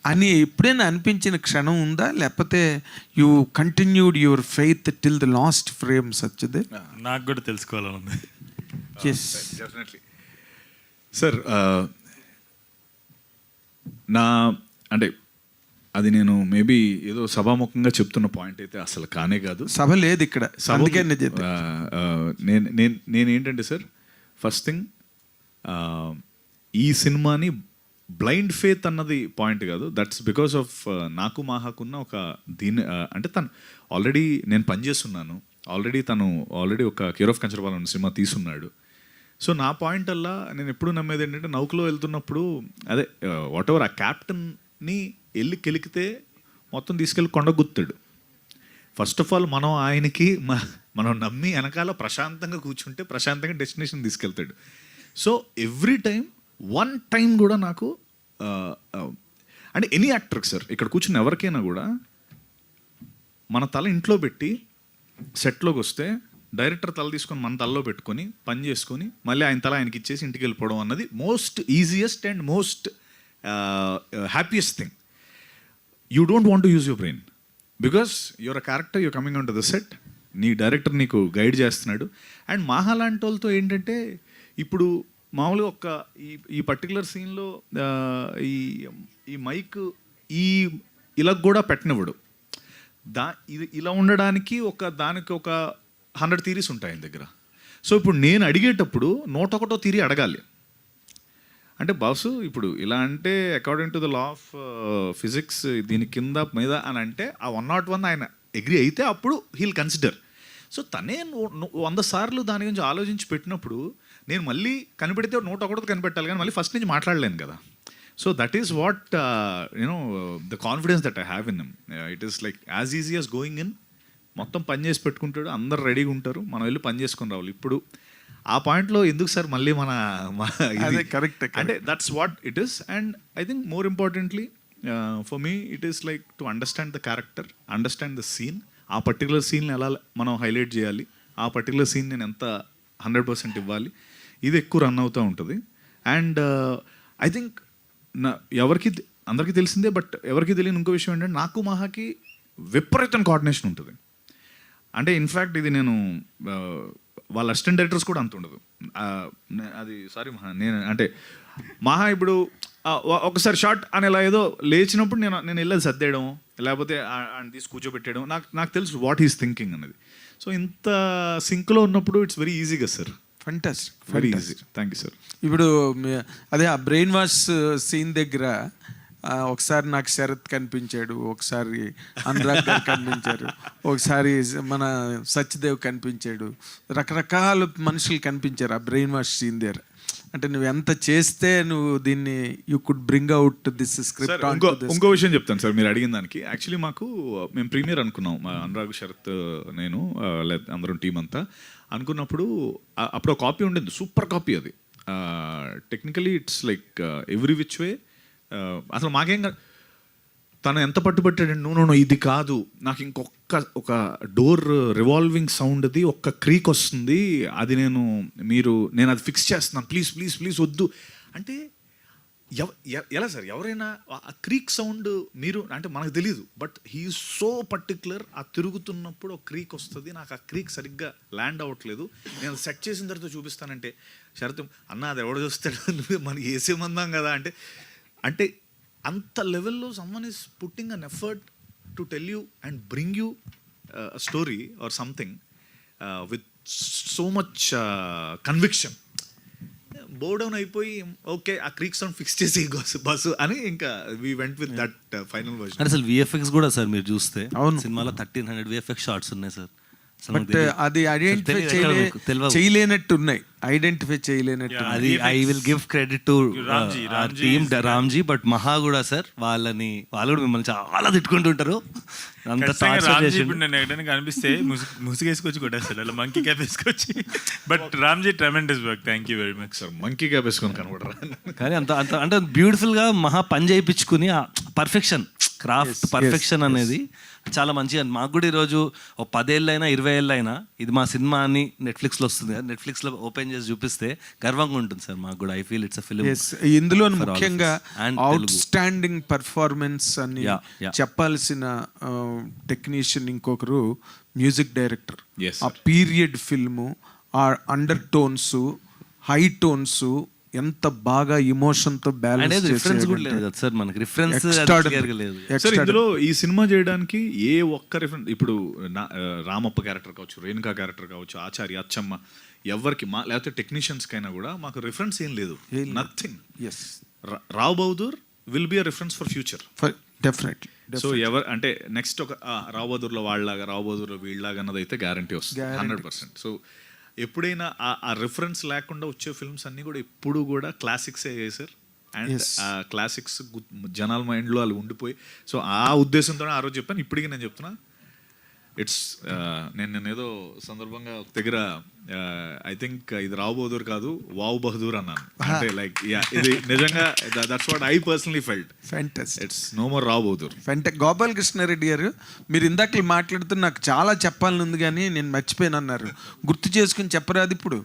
అని ఎప్పుడైనా అనిపించిన క్షణం ఉందా, లేకపోతే you continued your faith till the last frame? Satyadev నాకు కూడా తెలుసుకోవాలని ఉంది. Yes definitely sir. నా అంటే అది నేను మేబీ ఏదో సభాముఖంగా చెప్తున్న పాయింట్ అయితే అసలు కానే కాదు. సభ లేదు ఇక్కడ. నేనేంటంటే సార్, ఫస్ట్ థింగ్ ఈ సినిమాని బ్లైండ్ ఫేత్ అన్నది పాయింట్ కాదు. దట్స్ బికాస్ ఆఫ్ నాకు మాహాకున్న ఒక దీని అంటే తను ఆల్రెడీ నేను పనిచేస్తున్నాను, ఆల్రెడీ ఒక కేర్ ఆఫ్ కంచరపాలెం సినిమా తీసున్నాడు. సో నా పాయింట్ అలా నేను ఎప్పుడు నమ్మేది ఏంటంటే, నౌకలో వెళ్తున్నప్పుడు అదే వాట్ ఎవర్ ఆ క్యాప్టెన్ని వెళ్ళి కెలికితే మొత్తం తీసుకెళ్ళి కొండగుత్తాడు. ఫస్ట్ ఆఫ్ ఆల్ మనం ఆయనకి మనం నమ్మి వెనకాల ప్రశాంతంగా కూర్చుంటే ప్రశాంతంగా డెస్టినేషన్ తీసుకెళ్తాడు. సో ఎవ్రీ వన్ టైం కూడా నాకు అంటే ఎనీ యాక్టర్కి సార్, ఇక్కడ కూర్చున్న ఎవరికైనా కూడా మన తల ఇంట్లో పెట్టి సెట్లోకి వస్తే డైరెక్టర్ తల తీసుకొని మన తలలో పెట్టుకొని పని చేసుకొని మళ్ళీ ఆయన తల ఆయనకి ఇచ్చేసి ఇంటికి వెళ్ళిపోవడం అన్నది most easiest and most happiest thing. You don't want to use your brain because your a character, you're coming on to the set, నీ డైరెక్టర్ నీకు గైడ్ చేస్తున్నాడు. అండ్ మాహా లాంటి వాళ్ళతో ఏంటంటే, ఇప్పుడు మామూలుగా ఒక ఈ పర్టికులర్ సీన్లో ఈ మైక్ ఇలా కూడా పెట్టనివ్వడు. ఇది ఇలా ఉండడానికి దానికి ఒక 100 థీరీస్ ఉంటాయి ఆయన దగ్గర. సో ఇప్పుడు నేను అడిగేటప్పుడు 101వ థీరీ అడగాలి. అంటే బాసు ఇప్పుడు ఇలా అంటే according to the law of physics దీని కింద మీద అని అంటే ఆ 101 ఆయన అగ్రి అయితే అప్పుడు హీల్ కన్సిడర్. సో తనే 100 సార్లు దాని గురించి ఆలోచించి పెట్టినప్పుడు నేను మళ్ళీ కనిపెడితే 101 కనిపెట్టాలి కానీ మళ్ళీ ఫస్ట్ నుంచి మాట్లాడలేను కదా. So that is what the confidence that I have in him. It is like as easy as going in, మొత్తం పని చేసి పెట్టుకుంటాడు, అందరు రెడీగా ఉంటారు, మనం వెళ్ళి పని చేసుకొని రావాలి. ఇప్పుడు ఆ పాయింట్లో ఎందుకు సార్ మళ్ళీ అదే correct. అంటే that's what it is. And I think more importantly for me it is like to understand the character, understand the scene, ఆ పర్టికులర్ సీన్ని ఎలా మనం హైలైట్ చేయాలి, ఆ పర్టికులర్ సీన్ నేను ఎంత 100% ఇవ్వాలి, ఇది ఎక్కువ రన్ అవుతూ ఉంటుంది. అండ్ ఐ థింక్ అందరికీ తెలిసిందే, బట్ ఎవరికి తెలియని ఇంకో విషయం ఏంటంటే నాకు మహాకి విపరీతం కోఆర్డినేషన్ ఉంటుంది. అంటే ఇన్ఫ్యాక్ట్ ఇది నేను వాళ్ళ అసిస్టెంట్ డైరెక్టర్స్ కూడా అంత ఉండదు. అది సారీ మహా, నేను అంటే మహా ఇప్పుడు ఒకసారి షార్ట్ అని ఇలా ఏదో లేచినప్పుడు నేను వెళ్ళేది సర్దేయడం, లేకపోతే ఆయన తీసి కూర్చోబెట్టేయడం, నాకు తెలుసు వాట్ ఈస్ థింకింగ్ అనేది. సో ఇంత సింక్లో ఉన్నప్పుడు ఇట్స్ వెరీ ఈజీగా sir, fantastic, very easy. Thank you sir. ఇప్పుడు అదే ఆ బ్రెయిన్ వాష్ సీన్ దగ్గర ఒకసారి నాకు శరత్ కనిపించాడు, ఒకసారి అనురాగ్ గారు కనిపించారు, ఒకసారి మన సత్యదేవ్ కనిపించాడు, రకరకాల మనుషులు కనిపించారు ఆ బ్రెయిన్ వాష్ సీన్ దగ్గర. అంటే నువ్వు ఎంత చేస్తే నువ్వు దీన్ని you could bring out this script. ఇంకో విషయం చెప్తాను సార్ మీరు అడిగిన దానికి. యాక్చువల్లీ మేము ప్రీమియర్ అనుకున్నాం, మా అనురాగ్, శరత్, నేను లేదా అందరం టీం అంతా అనుకున్నప్పుడు అప్పుడు కాపీ ఉండింది, సూపర్ కాపీ అది. Technically it's like every which way. అసలు మాకేం తను ఎంత పట్టుబట్టాడు, నో ఇది కాదు, నాకు ఒక డోర్ రివాల్వింగ్ సౌండ్ది ఒక్క క్రీక్ వస్తుంది, అది నేను అది ఫిక్స్ చేస్తున్నాను, ప్లీజ్ వద్దు అంటే ఎలా సార్? ఎవరైనా ఆ క్రీక్ సౌండ్ మీరు అంటే మనకు తెలియదు, బట్ హీ సో పర్టిక్యులర్. ఆ తిరుగుతున్నప్పుడు ఒక క్రీక్ వస్తుంది, నాకు ఆ క్రీక్ సరిగ్గా ల్యాండ్ అవ్వట్లేదు, నేను సెట్ చేసిన తర్వాత చూపిస్తానంటే శరత్ అన్న అది ఎవడో చూస్తాడు, మనకి వేసేమందాం కదా అంటే అంత లెవెల్లో someone is putting an effort to tell you and bring you story or something with so much conviction. బోర్డౌన్ అయిపోయి ఓకే ఆ క్రీక్ సౌండ్ ఫిక్స్ చేసి బస్సు అని ఇంకా we went with that final version. అంటే అసలు విఎఫ్ఎక్స్ కూడా సార్ మీరు చూస్తే సినిమాలో 1300 విఎఫ్ఎక్స్ షార్ట్స్ ఉన్నాయి సార్. బట్ అది ఐడెంటిఫై చేయలేనట్టు ఉన్నాయి, ఐడెంటిఫై చేయలేనట్టు. అది I will give credit to team Ramji, but Maha కూడా సార్ వాళ్ళు కూడా మిమ్మల్ని చాలా తిట్టుకుంటుంటారు. అంత నేను ఎక్కడానికి అనిపిస్తే ముసుగేసుకొచ్చి కొట్టేస్తాడు, అలా మంకీ క్యాప్ వేసుకొచ్చి. But Ramji tremendous work, thank you very much sir. Monkey cap వేసుకొని కనబడరా కానీ అంత అంటే బ్యూటిఫుల్ గా మహా పని చేయించుకుని పర్ఫెక్షన్, క్రాఫ్ట్ పర్ఫెక్షన్ అనేది చాలా మంచిగా. మాకు కూడా ఈరోజు 10 ఏళ్ళైనా 20 ఏళ్ళైనా ఇది మా సినిమా అని నెట్ఫ్లిక్స్లో వస్తుంది కదా, నెట్ఫ్లిక్స్లో ఓపెన్ చేసి చూపిస్తే గర్వంగా ఉంటుంది సార్ మాకు కూడా. I feel it's a film. ఇందులో ముఖ్యంగా అవుట్ స్టాండింగ్ పర్ఫార్మెన్స్ అని చెప్పాల్సిన టెక్నీషియన్ ఇంకొకరు మ్యూజిక్ డైరెక్టర్. ఆ పీరియడ్ ఫిల్ము, ఆ అండర్ టోన్స్, హై టోన్స్ ఎంత బాగా ఎమోషన్ తో బ్యాలెన్స్ రిఫరెన్స్ కూడా లేదు కదా సార్ మనకి. రిఫరెన్స్ లేదు సార్ ఇందులో. ఈ సినిమా చేయడానికి ఏ ఒక్క రిఫరెన్స్, ఇప్పుడు రామప్ప క్యారెక్టర్ కావచ్చు, రేణుకా క్యారెక్టర్ కావచ్చు, ఆచార్య, అచ్చమ్మ, ఎవరికి లేకపోతే టెక్నీషియన్స్ కైనా కూడా మాకు రిఫరెన్స్ ఏం లేదు, nothing. Rao Bahadur will be a reference for future definitely. So అంటే నెక్స్ట్ ఒక రావ్ బహదూర్లో వాళ్ళలాగా, రావ్ బహదూర్లో వీళ్ళలాగా అన్నది అయితే గ్యారంటీ వస్తుంది 100%. సో ఎప్పుడైనా ఆ రిఫరెన్స్ లేకుండా వచ్చే ఫిల్మ్స్ అన్నీ కూడా ఇప్పుడు కూడా క్లాసిక్సే అయ్యాయి సార్. అండ్ ఆ క్లాసిక్స్ జనాల మైండ్లో వాళ్ళు ఉండిపోయి, సో ఆ ఉద్దేశంతో ఆ రోజు చెప్పాను, ఇప్పటికీ నేను చెప్తున్నా. ఇట్స్ నేను ఏదో సందర్భంగా ఒక దగ్గర ఐ థింక్ ఇది రావ్ బహదూర్ కాదు వావ్ బహదూర్ అన్నాను. అంటే లైక్ ఇది నిజంగా that's what I personally felt. Fantastic. It's no more Rao Bahadur. Gopal Krishnareddy garu, మీరు ఇందాక మాట్లాడుతూ నాకు చాలా చెప్పాలని ఉంది కానీ నేను మర్చిపోయాను అన్నారు, గుర్తు చేసుకుని చెప్పరాదు ఇప్పుడు?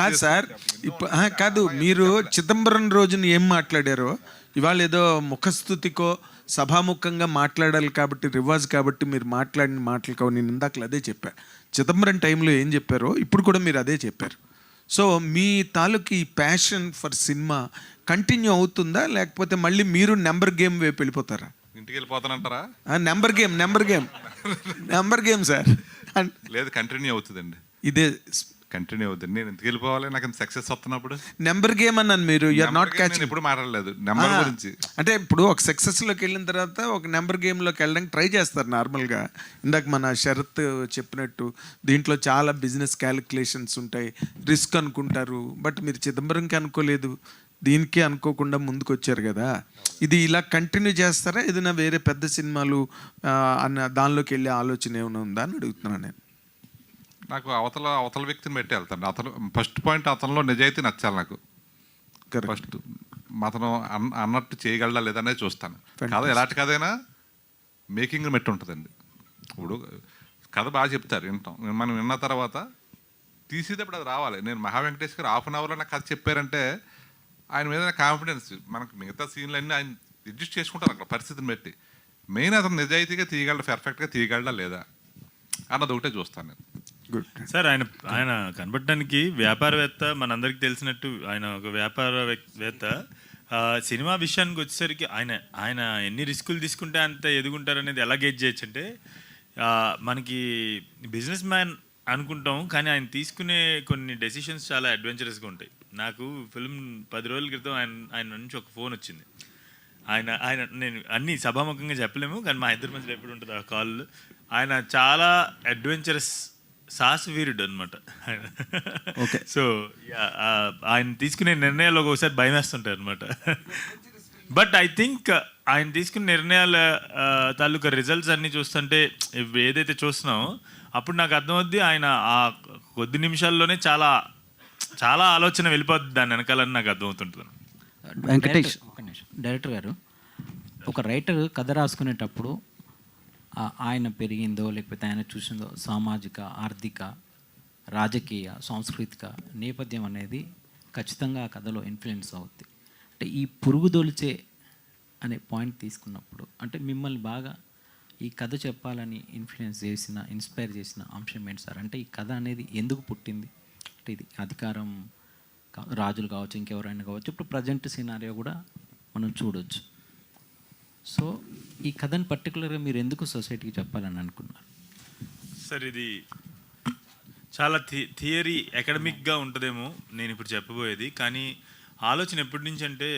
కాదు సార్, ఇప్పుడు కాదు, మీరు చిదంబరం రోజున ఏం మాట్లాడారో ఇవాళ ఏదో ముఖస్థుతికో సభాముఖంగా మాట్లాడాలి కాబట్టి, రివాజ్ కాబట్టి మీరు మాట్లాడిన మాటలు కావు. నేను ఇందాకలు అదే చెప్పాను. చిదంబరం టైంలో ఏం చెప్పారో ఇప్పుడు కూడా మీరు అదే చెప్పారు. సో మీ తాలూకు ఈ ప్యాషన్ ఫర్ సినిమా కంటిన్యూ అవుతుందా, లేకపోతే మళ్ళీ మీరు నెంబర్ గేమ్ వైపు వెళ్ళిపోతారా? ఇంటికి వెళ్ళిపోతానంటారా? Number game sir. లేదు, కంటిన్యూ అవుతుందండి. ఇదే కంటిన్యూ అవుతుంది. నేను ఎందుకు వెళ్ళిపోవాలి, నాకు ఇంత సక్సెస్ వస్తున్నప్పుడు? నెంబర్ గేమ్ అన్నాను, మీరు యూఆర్ నాట్ నేను క్యాచింగ్. ఎప్పుడు మాట్లాడలేదు నెంబర్ గురించి. అంటే ఇప్పుడు ఒక సక్సెస్లోకి వెళ్ళిన తర్వాత ఒక నెంబర్ గేమ్లోకి వెళ్ళడానికి ట్రై చేస్తారు నార్మల్గా. ఇందాక మన శరత్ చెప్పినట్టు దీంట్లో చాలా బిజినెస్ క్యాలిక్యులేషన్స్ ఉంటాయి, రిస్క్ అనుకుంటారు. బట్ మీరు చిదంబరంకి అనుకోలేదు, దీనికి అనుకోకుండా ముందుకు వచ్చారు కదా. ఇది ఇలా కంటిన్యూ చేస్తారా, ఏదైనా వేరే పెద్ద సినిమాలు అన్న దానిలోకి వెళ్ళే ఆలోచన ఏమైనా ఉందా అని అడుగుతున్నాను నేను. నాకు అవతల వ్యక్తిని పెట్టి వెళ్తాను. అతను ఫస్ట్ పాయింట్, అతనిలో నిజాయితీ నచ్చాలి నాకు. ఫస్ట్ అతను అన్నట్టు చేయగలడా లేదనేది చూస్తాను. కథ ఎలాంటి కథైనా మేకింగ్ మెట్టి ఉంటుందండి. ఇప్పుడు కథ బాగా చెప్తారు, వింటాం. మనం విన్న తర్వాత తీసేటప్పుడు అది రావాలి. నేను మహా వెంకటేష్ గారు 1/2 అవర్లో నాకు కథ చెప్పారంటే ఆయన మీద కాన్ఫిడెన్స్. మనకు మిగతా సీన్లన్నీ ఆయన అడ్జస్ట్ చేసుకుంటారు అక్కడ పరిస్థితిని బట్టి. మెయిన్ అతను నిజాయితీగా తీయగలడా, పర్ఫెక్ట్గా తీయగలడా లేదా అన్నది ఒకటే చూస్తాను నేను. గుడ్ సార్, ఆయన కనబడటానికి వ్యాపారవేత్త, మనందరికీ తెలిసినట్టు ఆయన ఒక వ్యాపారవేత్త. సినిమా విషయానికి వచ్చేసరికి ఆయన ఎన్ని రిస్కులు తీసుకుంటే అంత ఎదుగుంటారనేది ఎలా గేజ్ చేయొచ్చు అంటే, మనకి బిజినెస్ మ్యాన్ అనుకుంటాం, కానీ ఆయన తీసుకునే కొన్ని డెసిషన్స్ చాలా అడ్వెంచరస్గా ఉంటాయి. నాకు ఫిల్మ్ 10 రోజుల క్రితం ఆయన నుంచి ఒక ఫోన్ వచ్చింది. ఆయన నేను అన్నీ సభాముఖంగా చెప్పలేము, కానీ మా ఇద్దరి మధ్యలో ఎప్పుడు ఉంటుంది ఆ కాల్. ఆయన చాలా అడ్వెంచరస్ సాహసవీరుడు అనమాట. ఓకే. సో ఆయన తీసుకునే నిర్ణయాలు ఒక్కొక్కసారి భయం వేస్తుంటాయి అనమాట. బట్ ఐ థింక్ ఆయన తీసుకునే నిర్ణయాల తాలూకా రిజల్ట్స్ అన్నీ చూస్తుంటే, ఏదైతే చూస్తున్నామో అప్పుడు నాకు అర్థమవుద్ది ఆయన ఆ కొద్ది నిమిషాల్లోనే చాలా చాలా ఆలోచన వెళ్ళిపోద్ది దాని వెనకాలని నాకు అర్థమవుతుంటుంది. వెంకటేష్, ఒక నిమిషం. డైరెక్టర్ గారు, ఒక రైటర్ కథ రాసుకునేటప్పుడు ఆయన పెరిగిందో లేకపోతే ఆయన చూసిందో సామాజిక, ఆర్థిక, రాజకీయ, సాంస్కృతిక నేపథ్యం అనేది ఖచ్చితంగా ఆ కథలో ఇన్ఫ్లుయెన్స్ అవుద్ది. అంటే ఈ పురుగుదొలిచే అనే పాయింట్ తీసుకున్నప్పుడు, అంటే మిమ్మల్ని బాగా ఈ కథ చెప్పాలని ఇన్స్పైర్ చేసిన అంశం ఏంటి సార్? అంటే ఈ కథ అనేది ఎందుకు పుట్టింది? అంటే ఇది అధికారం, రాజులు కావచ్చు, ఇంకెవరైనా కావచ్చు, ఇప్పుడు ప్రజెంట్ సినారియో కూడా మనం చూడొచ్చు. సో ఈ కథని పర్టికులర్గా మీరు ఎందుకు సొసైటీకి చెప్పాలని అనుకున్నారు సార్? ఇది చాలా థియరీ, అకాడమిక్గా ఉంటుందేమో నేను ఇప్పుడు చెప్పబోయేది, కానీ ఆలోచన ఎప్పటి నుంచి అంటే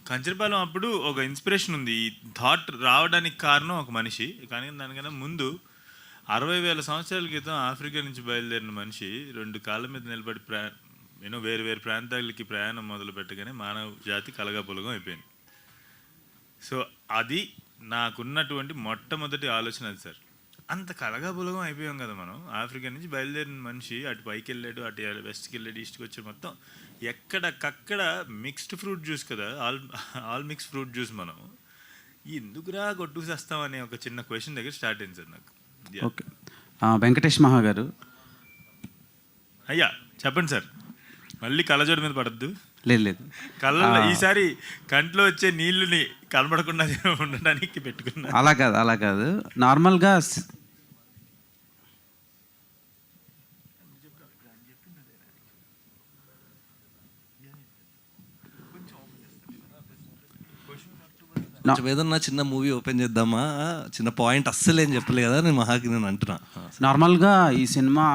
కంచరపాలెం అప్పుడు ఒక ఇన్స్పిరేషన్ ఉంది. ఈ థాట్ రావడానికి కారణం ఒక మనిషి, కానీ దానికన్నా ముందు 60,000 సంవత్సరాల క్రితం ఆఫ్రికా నుంచి బయలుదేరిన మనిషి 2 కాళ్ళ మీద నిలబడి వేరు వేరు ప్రాంతాలకి ప్రయాణం మొదలు పెట్టగానే మానవ జాతి కలగాపులగం అయిపోయింది. సో అది నాకున్నటువంటి మొట్టమొదటి ఆలోచన అది సార్. అంత కలగాపులగం అయిపోయాం కదా మనం. ఆఫ్రికా నుంచి బయలుదేరిన మనిషి అటు పైకి వెళ్ళాడు, అటు వెస్ట్కి వెళ్ళాడు, ఈస్ట్కి వచ్చాడు. మొత్తం ఎక్కడకక్కడ మిక్స్డ్ ఫ్రూట్ జ్యూస్ కదా, ఆల్ మిక్స్ ఫ్రూట్ జ్యూస్. మనం ఎందుకురా కొట్టుకుసేస్తామనే ఒక చిన్న క్వశ్చన్ దగ్గర స్టార్ట్ అయింది సార్ నాకు. ఓకే. వెంకటేష్ మహా గారు, అయ్యా చెప్పండి సార్. మళ్ళీ కళ్ళజోడు మీద పడద్దు. లేదు కళ్ళల్లో ఈసారి కంట్లో వచ్చే నీళ్ళని కనబడకుండా ఉండడానికి పెట్టుకున్నా. అలా కాదు నార్మల్గా ఏదన్నా చిన్న మూవీ ఓపెన్ చేద్దామా, చిన్న పాయింట్ అస్సలు ఏం చెప్పలే కదా నేను మహాకి నేను అంటున్నా. నార్మల్గా ఈ సినిమా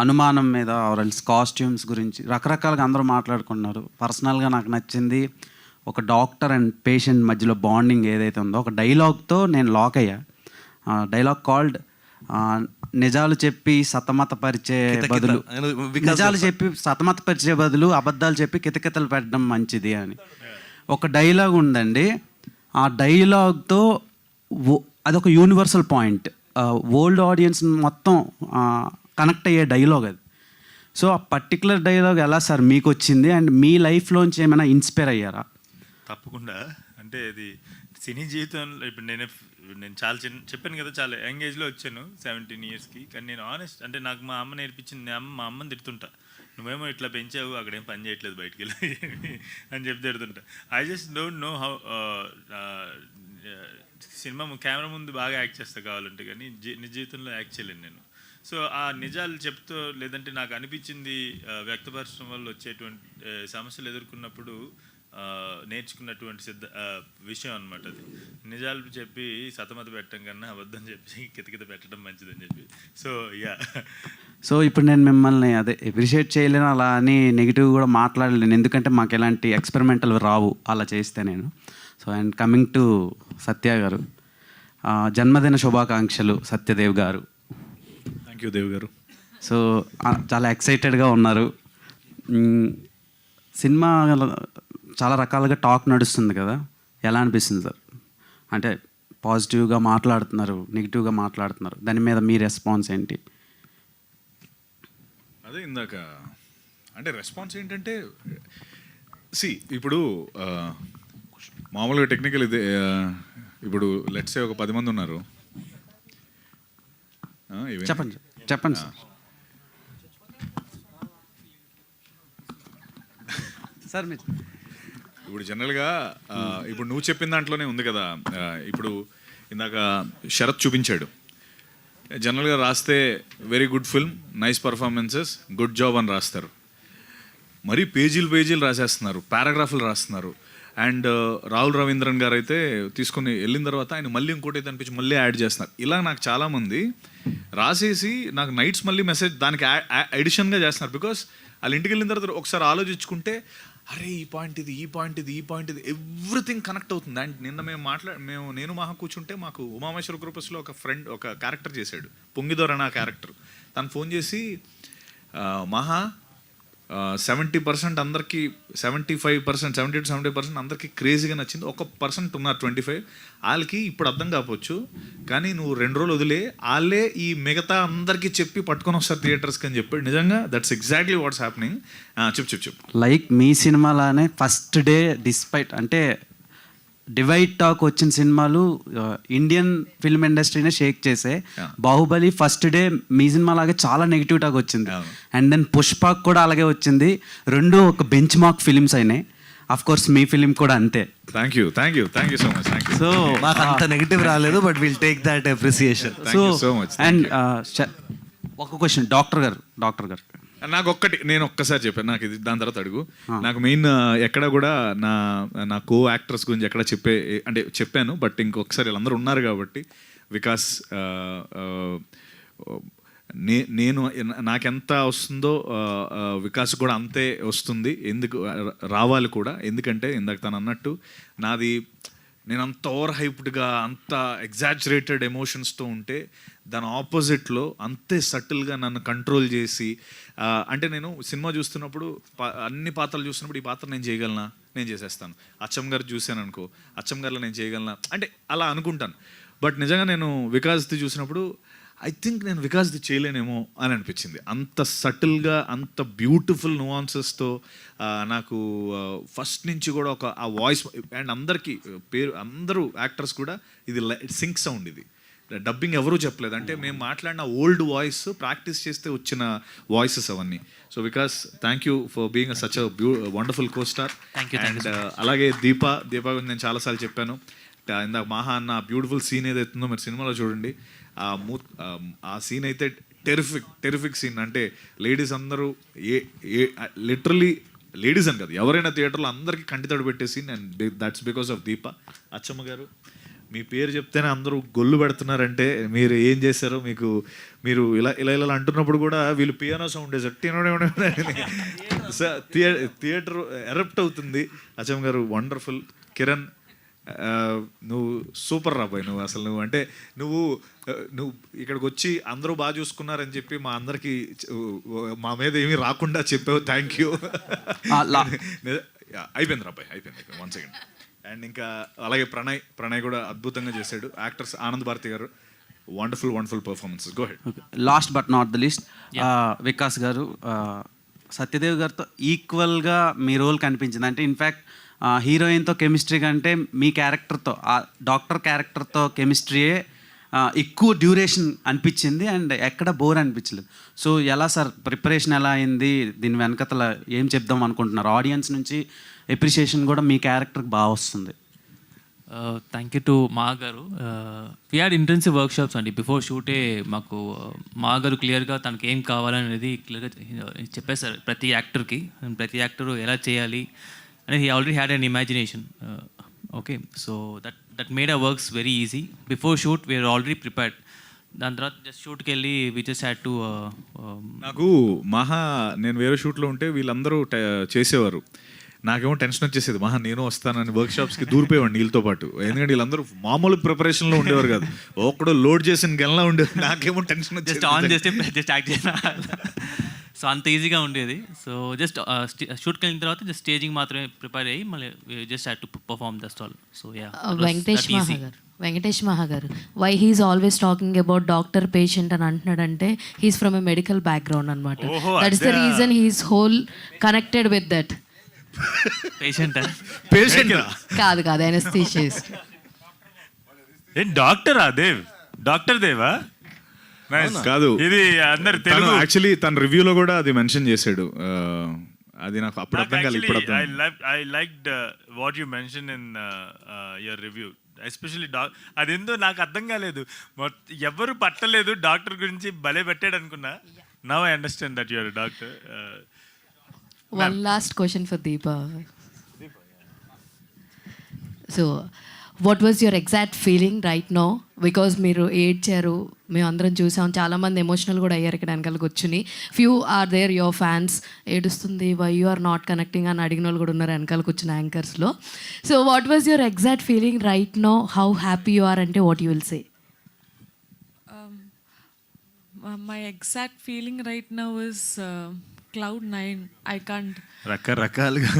అనుమానం మీద ఆర్ఎల్స్ కాస్ట్యూమ్స్ గురించి రకరకాలుగా అందరూ మాట్లాడుకున్నారు. పర్సనల్గా నాకు నచ్చింది ఒక డాక్టర్ అండ్ పేషెంట్ మధ్యలో బాండింగ్ ఏదైతే ఉందో, ఒక డైలాగ్తో నేను లాక్ అయ్యా. డైలాగ్ కాల్డ్ నిజాలు చెప్పి సతమతపరిచే బదులు అబద్ధాలు చెప్పి కితకితలు పెట్టడం మంచిది అని ఒక డైలాగ్ ఉందండి. ఆ డైలాగ్తో అదొక యూనివర్సల్ పాయింట్, వరల్డ్ ఆడియన్స్ మొత్తం కనెక్ట్ అయ్యే డైలాగ్ అది. సో ఆ పర్టికులర్ డైలాగ్ ఎలా సార్ మీకు వచ్చింది అండ్ మీ లైఫ్లోంచి ఏమైనా ఇన్స్పైర్ అయ్యారా? తప్పకుండా. అంటే ఇది సినీ జీవితంలో ఇప్పుడు నేను చాలా చెప్పాను కదా, చాలా యంగ్ ఏజ్లో వచ్చాను 17 ఇయర్స్కి. కానీ నేను ఆనెస్ట్, అంటే నాకు మా అమ్మ నేర్పించింది. మా అమ్మని తిడుతుంటా, నువ్వేమో ఇట్లా పెంచావు, అక్కడేం పని చేయట్లేదు బయటికి వెళ్ళి అని చెప్పి తిడుతుంటా. I just don't know how. Cinema camera ముందు బాగా యాక్ట్ చేస్తా కావాలంటే, కానీ నిజ జీవితంలో యాక్ట్ చేయలేను నేను. సో ఆ నిజాలు చెప్తూ, లేదంటే నాకు అనిపించింది వ్యక్తపరచడం వల్ల వచ్చేటువంటి సమస్యలు ఎదుర్కొన్నప్పుడు నేర్చుకున్నటువంటి విషయం అనమాట అది. నిజాలు చెప్పి సతమత పెట్టడం కన్నా అబద్ధం చెప్పి కితకిత పెట్టడం మంచిదని చెప్పి. సో యా, సో ఇప్పుడు నేను మిమ్మల్ని అదే అప్రిషియేట్ చేయలేను అలా అని నెగిటివ్ కూడా మాట్లాడలేను, ఎందుకంటే మాకు ఎలాంటి ఎక్స్పెరిమెంటల్ రావు అలా చేస్తే నేను. సో అండ్ కమింగ్ టు సత్య గారు, జన్మదిన శుభాకాంక్షలు సత్యదేవ్ గారు. థ్యాంక్ యూ దేవ్ గారు. సో చాలా ఎక్సైటెడ్గా ఉన్నారు. సినిమా చాలా రకాలుగా టాక్ నడుస్తుంది కదా, ఎలా అనిపిస్తుంది సార్? అంటే పాజిటివ్గా మాట్లాడుతున్నారు, నెగిటివ్గా మాట్లాడుతున్నారు, దాని మీద మీ రెస్పాన్స్ ఏంటి? అదే ఇందాక అంటే రెస్పాన్స్ ఏంటంటే ఇప్పుడు మామూలుగా టెక్నికల్ ఇదే, ఇప్పుడు లెట్సే ఒక 10 మంది ఉన్నారు. చెప్పండి చెప్పండి సార్. సార్ మీరు ఇప్పుడు జనరల్గా ఇప్పుడు నువ్వు చెప్పిన దాంట్లోనే ఉంది కదా. ఇప్పుడు ఇందాక శరత్ చూపించాడు, జనరల్గా రాస్తే very good film, nice performances, good job అని రాస్తారు. మరీ పేజీలు రాసేస్తున్నారు, పారాగ్రాఫ్లు రాస్తున్నారు. అండ్ రాహుల్ రవీంద్రన్ గారు అయితే తీసుకుని వెళ్ళిన తర్వాత ఆయన మళ్ళీ ఇంకోటి అయితే అనిపించి మళ్ళీ యాడ్ చేస్తున్నారు. ఇలా నాకు చాలామంది రాసేసి నాకు నైట్స్ మళ్ళీ మెసేజ్ దానికి ఎడిషన్గా చేస్తున్నారు. బికాస్ వాళ్ళు ఇంటికి వెళ్ళిన తర్వాత ఒకసారి ఆలోచించుకుంటే అరే ఈ పాయింట్ ఇది, ఈ పాయింట్ ఇది, ఈ పాయింట్ ఇది, ఎవ్రీథింగ్ కనెక్ట్ అవుతుంది. అండ్ నిన్న నేను మహా కూర్చుంటే మాకు ఉమామేశ్వర గ్రూపస్లో ఒక ఫ్రెండ్ ఒక క్యారెక్టర్ చేశాడు, పొంగిదోర్ అనే క్యారెక్టర్. తను ఫోన్ చేసి మహా 70% అందరికీ 75%, 70% అందరికీ క్రేజీగా నచ్చింది, 1% ఉన్నారు 25, వాళ్ళకి ఇప్పుడు అర్థం కావచ్చు, కానీ నువ్వు 2 రోజులు వదిలే వాళ్ళే ఈ మిగతా అందరికీ చెప్పి పట్టుకొని వస్తారు థియేటర్స్కి అని చెప్పాడు. నిజంగా దట్స్ ఎగ్జాక్ట్లీ వాట్స్ హ్యాపెనింగ్. చెప్పు. లైక్ మీ సినిమాలానే ఫస్ట్ డే డిస్పైట్ అంటే డివైడ్ టాక్ వచ్చిన సినిమాలు ఇండియన్ ఫిల్మ్ ఇండస్ట్రీనే షేక్ చేసే. బాహుబలి ఫస్ట్ డే మీ సినిమా లాగే చాలా నెగిటివ్ టాక్ వచ్చింది. అండ్ దెన్ పుష్పక్ కూడా అలాగే వచ్చింది. రెండు ఒక బెంచ్ మార్క్ ఫిలిమ్స్ అయినాయి. అఫ్ కోర్స్ మీ ఫిలిం కూడా అంతే. Thank you so much. So మాకు అంత నెగిటివ్ రాలేదు, but will take that appreciation. So much. And ఒక క్వశ్చన్ డాక్టర్ గారు నాకు నేను ఒక్కసారి చెప్పాను, నాకు ఇది దాని తర్వాత అడుగు. నాకు మెయిన్ ఎక్కడ కూడా నా కో యాక్టర్స్ గురించి ఎక్కడ చెప్పాను, బట్ ఇంకొకసారి వీళ్ళందరూ ఉన్నారు కాబట్టి వికాస్ నేను నాకెంత వస్తుందో వికాస్ కూడా అంతే వస్తుంది. రావాలి కూడా, ఎందుకంటే ఇందాక తను అన్నట్టు నేను అంత ఓవర్ హైప్డ్గా అంత ఎగ్జాజరేటెడ్ ఎమోషన్స్తో ఉంటే దాని ఆపోజిట్లో అంతే సటిల్గా నన్ను కంట్రోల్ చేసి, అంటే నేను సినిమా చూస్తున్నప్పుడు అన్ని పాత్రలు చూస్తున్నప్పుడు ఈ పాత్ర నేను చేయగలనా, నేను చేసేస్తాను. అచ్చం గారు చూశాను అనుకో, అచ్చం గారిలో నేను చేయగలనా అంటే అలా అనుకుంటాను. బట్ నిజంగా నేను వికాస్ది చూసినప్పుడు ఐ థింక్ నేను వికాస్ది చేయలేనేమో అని అనిపించింది. అంత సటిల్గా అంత బ్యూటిఫుల్ నువాన్సెస్తో నాకు ఫస్ట్ నుంచి కూడా ఆ వాయిస్. అండ్ అందరూ యాక్టర్స్ కూడా ఇది సింక్ సౌండ్, ఇది డబ్బింగ్ ఎవరూ చెప్పలేదు. అంటే మేము మాట్లాడిన ఓల్డ్ వాయిస్ ప్రాక్టీస్ చేస్తే వచ్చిన వాయిసెస్ అవన్నీ. So Vikas thank you for being such a wonderful co star. And అలాగే దీప గురించి నేను చాలాసార్లు చెప్పాను. ఇందాక మహా అన్న బ్యూటిఫుల్ సీన్ ఏదైతుందో మీరు సినిమాలో చూడండి. ఆ సీన్ అయితే టెరిఫిక్ సీన్. అంటే లేడీస్ అందరూ లిటరలీ లేడీస్ అని కదా, ఎవరైనా థియేటర్లో అందరికీ కంటితడి పెట్టే scene. And that's because of Deepa. Achamma garu, మీ పేరు చెప్తేనే అందరూ గొల్లు పెడుతున్నారంటే మీరు ఏం చేశారో మీరు ఇలా అంటున్నప్పుడు కూడా వీళ్ళు పియానో సౌండ్ థియేటర్ ఎరప్ట్ అవుతుంది. అచ్చమ్మ గారు వండర్ఫుల్. కిరణ్, నువ్వు సూపర్ రాబాయ్. నువ్వు ఇక్కడికి వచ్చి అందరూ బాగా చూసుకున్నారని చెప్పి మా అందరికి మా మీద ఏమీ రాకుండా చెప్పావు. Thank you. అయిపోయింది రాబాయ్, అయిపోయింది. 1 సెకండ్. అండ్ ఇంకా అలాగే ప్రణయ్ కూడా అద్భుతంగా చేశాడు. యాక్టర్స్ ఆనంద్ భారతి గారు wonderful performances. Go head. Last but not the least, Vikas గారు సత్యదేవ్ గారితో ఈక్వల్గా మీ రోల్ కనిపించింది. అంటే ఇన్ఫ్యాక్ట్ హీరోయిన్తో కెమిస్ట్రీ కంటే మీ క్యారెక్టర్తో, డాక్టర్ క్యారెక్టర్తో కెమిస్ట్రీయే ఎక్కువ డ్యూరేషన్ అనిపించింది అండ్ ఎక్కడ బోర్ అనిపించలేదు. సో ఎలా సార్ ప్రిపరేషన్ ఎలా అయింది, దీని వెనకతల ఏం చెప్దాం అనుకుంటున్నారు? ఆడియన్స్ నుంచి ఎప్రిషియేషన్ కూడా మీ క్యారెక్టర్కి బాగా వస్తుంది. థ్యాంక్ యూ టు మా గారు. వీ హ్యాడ్ ఇంటెన్సివ్ వర్క్షాప్స్ అండి బిఫోర్ షూటే. మాకు మా గారు క్లియర్గా తనకి ఏం కావాలనేది క్లియర్గా చెప్పేశారు ప్రతి యాక్టర్కి. ప్రతి యాక్టరు ఎలా చేయాలి, and he already had an imagination. Okay, so that made our works very easy. Before shoot, we were already prepared. దాని తర్వాత జస్ట్ షూట్కి వెళ్ళి వి జస్ట్ హ్యాడ్ టు నాకు నేను వేరే షూట్లో ఉంటే వీళ్ళందరూ చేసేవారు. నాకేమో టెన్షన్ వచ్చేసేది, నేను వస్తానని వర్క్షాప్స్కి దూరిపోయేవాడిని వీళ్ళతో పాటు. ఎందుకంటే వీళ్ళందరూ మామూలు ప్రిపరేషన్లో ఉండేవారు కాదు, ఒక్కడో లోడ్ చేసిన గెల్లా ఉండేది. నాకేమో టెన్షన్ జస్ట్ ఆన్ చేస్తే జస్ట్ యాక్ట్ చేసిన. సో అంత ఈజీగా ఉండేది. సో జస్ట్ షూట్కి వెళ్ళిన తర్వాత జస్ట్ స్టేజింగ్ మాత్రమే ప్రిపేర్ అయ్యి మళ్ళీ just had to perform that's all. So yeah, Venkatesh Maha garu why he's always talking about doctor patient అని అంటున్నాడంటే he's from a medical background అనమాట. That is the reason he's whole connected with that. Patient కాదు anaesthetist. ఏం డాక్టరా Dev? Doctor దేవా? కాదు, ఇది అందరు తెలుగు. యాక్చువల్లీ తన రివ్యూలో కూడా అది మెన్షన్ చేశాడు. అది నాకు అప్పుడు అర్థం కాలేదు, ఇప్పుడు I liked what you mentioned in your review, especially అదేందో నాకు అర్థం కాలేదు, ఎవరు పట్టలేదు డాక్టర్ గురించి భలే పెట్టాడు అనుకున్నా. Now I understand that you are a doctor. One last question for Deepa. So, what was your exact feeling right now? Because మీరు ఏడ్చారు, మేము అందరం చూసాం, చాలామంది ఎమోషనల్ కూడా అయ్యారు ఇక్కడ వెనకాల కూర్చుని. Few are there your fans, ఏడుస్తుంది why you are not connecting అని అడిగిన వాళ్ళు కూడా ఉన్నారు వెనకాల కూర్చున్న యాంకర్స్లో. So what was your exact feeling right no? How happy you are అంటే what you will say? My exact feeling right now is cloud 9. I can't. రకరకాలుగా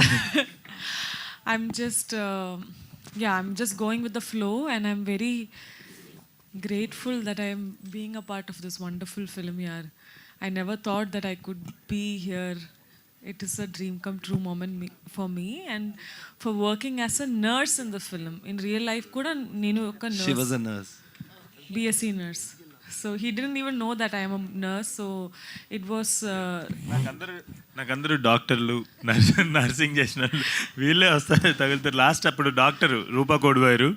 I'm just I'm just going with the flow, and I'm very grateful that I'm being a part of this wonderful film here. I never thought that I could be here. It is a dream come true moment for me, and for working as a nurse in the film. In real life kuda nenu oka nurse. She was a nurse. BSc nurse. So he didn't even know that I am a nurse. So it was నాకందరూ డాక్టర్లు, nursing చేసిన వాళ్ళు వీళ్ళే వస్తారు తగులుతారు. Last అప్పుడు doctor Rupa కోడివారు,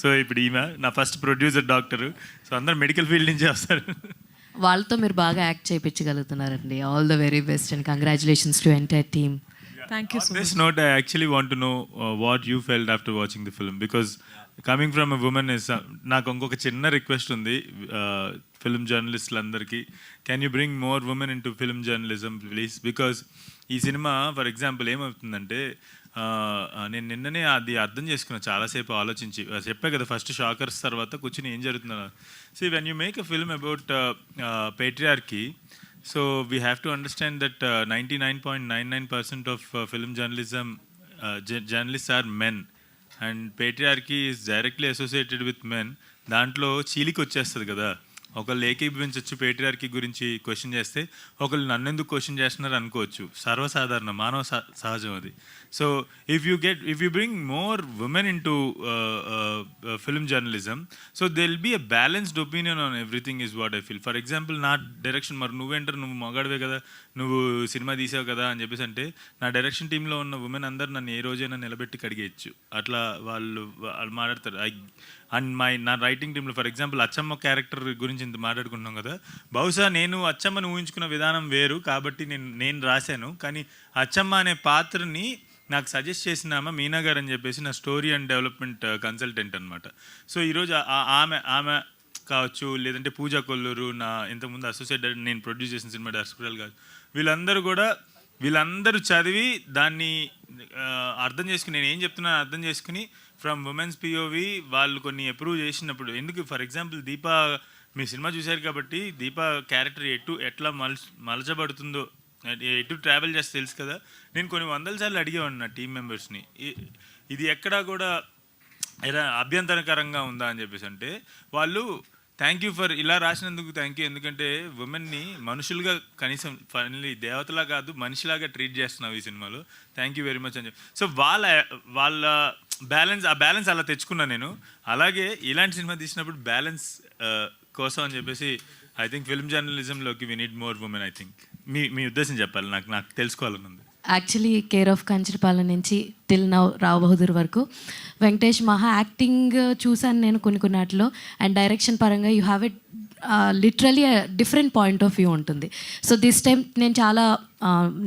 so ఇప్పుడు ఈమె నా ఫస్ట్ ప్రొడ్యూసర్ డాక్టరు. సో అందరు మెడికల్ ఫీల్డ్ నుంచి వస్తారు. వాళ్ళతో మీరు బాగా యాక్ట్ చేయించగలుగుతున్నారండి. All the very best and congratulations to entire team. thank you so much. On this note, I actually want to know what you felt after watching the film, because coming from a woman is నాకు ఇంకొక చిన్న request ఉంది film జర్నలిస్టులందరికీ. Can you bring more women into film journalism please? Because ఈ cinema for example ఏమవుతుందంటే, నేను నిన్ననే అది అర్థం చేసుకున్నాను చాలాసేపు ఆలోచించి. చెప్పా కదా ఫస్ట్ షాకర్స్ తర్వాత కూర్చుని ఏం జరుగుతుందో. See when you make a film about patriarchy, so we have to understand that 99.99% of film journalism journalists are men, and patriarchy is directly associated with men. దాంట్లో చీలికి వచ్చేస్తుంది కదా, ఒకళ్ళు ఏకీభవించవచ్చు పేట్రియార్కీ గురించి క్వశ్చన్ చేస్తే, ఒకళ్ళు నన్నెందుకు క్వశ్చన్ చేస్తున్నారు అనుకోవచ్చు. సర్వసాధారణ మానవ సహజం అది. So if you bring more women into film journalism, so they will be a balanced opinion on everything is what I feel. For example నా డైరెక్షన్, మరి నువ్వు మగాడివే కదా, నువ్వు సినిమా తీసావు కదా అని చెప్పేసి అంటే, నా డైరెక్షన్ టీంలో ఉన్న ఉమెన్ అందరు నన్ను ఏ రోజైనా నిలబెట్టి కడిగేయచ్చు. అట్లా వాళ్ళు మాట్లాడతారు. అండ్ నా రైటింగ్ టీంలో ఫర్ ఎగ్జాంపుల్ అచ్చమ్మ క్యారెక్టర్ గురించి ఇంత మాట్లాడుకుంటున్నాం కదా, బహుశా నేను అచ్చమ్మని ఊహించుకున్న విధానం వేరు కాబట్టి నేను రాశాను. కానీ అచ్చమ్మ అనే పాత్రని నాకు సజెస్ట్ చేసిన ఆమె మీనా గారు అని చెప్పేసి నా స్టోరీ అండ్ డెవలప్మెంట్ కన్సల్టెంట్ అనమాట. సో ఈరోజు ఆమె కావచ్చు, లేదంటే పూజా కొల్లూరు, నా ఇంతకుముందు అసోసియేట్ డైరెక్టర్, నేను ప్రొడ్యూస్ చేసిన సినిమా దర్శకురాలు కాదు, వీళ్ళందరూ చదివి దాన్ని అర్థం చేసుకుని, నేను ఏం చెప్తున్నాను అర్థం చేసుకుని ఫ్రమ్ ఉమెన్స్ పిఓవి వాళ్ళు కొన్ని అప్రూవ్ చేసినప్పుడు. ఎందుకు for example Deepa, me cinema చూశారు కాబట్టి దీపా క్యారెక్టర్ ఎట్లా మలచబడుతుందో, ఎటు ట్రావెల్ చేస్తే తెలుసు కదా. నేను కొన్ని వందల సార్లు అడిగేవాడిని నా టీం మెంబర్స్ని, ఇది ఎక్కడా కూడా ఎలా అభ్యంతరకరంగా ఉందా అని చెప్పేసి అంటే, వాళ్ళు థ్యాంక్ యూ ఫర్ ఇలా రాసినందుకు థ్యాంక్ యూ, ఎందుకంటే ఉమెన్ని మనుషులుగా కనీసం ఫైనలీ దేవతలా కాదు మనిషిలాగా ట్రీట్ చేస్తున్నావు ఈ సినిమాలో, థ్యాంక్ యూ వెరీ మచ్ అని చెప్పి. సో వాళ్ళ బ్యాలెన్స్ అలా తెచ్చుకున్నాను నేను. అలాగే ఇలాంటి సినిమా తీసినప్పుడు బ్యాలెన్స్ కోసం అని చెప్పేసి ఐ థింక్ ఫిల్మ్ జర్నలిజంలోకి we need more women. I think మీ ఉద్దేశం చెప్పాలి, నాకు తెలుసుకోవాలని ఉంది. యాక్చువల్లీ కేర్ ఆఫ్ కంచరపాలెం నుంచి టిల్ నౌ రావు బహదూర్ వరకు వెంకటేష్ మహా యాక్టింగ్ చూశాను నేను కొన్ని వాటిలో, అండ్ డైరెక్షన్ పరంగా you have a literally different point of view ఉంటుంది. సో దిస్ టైం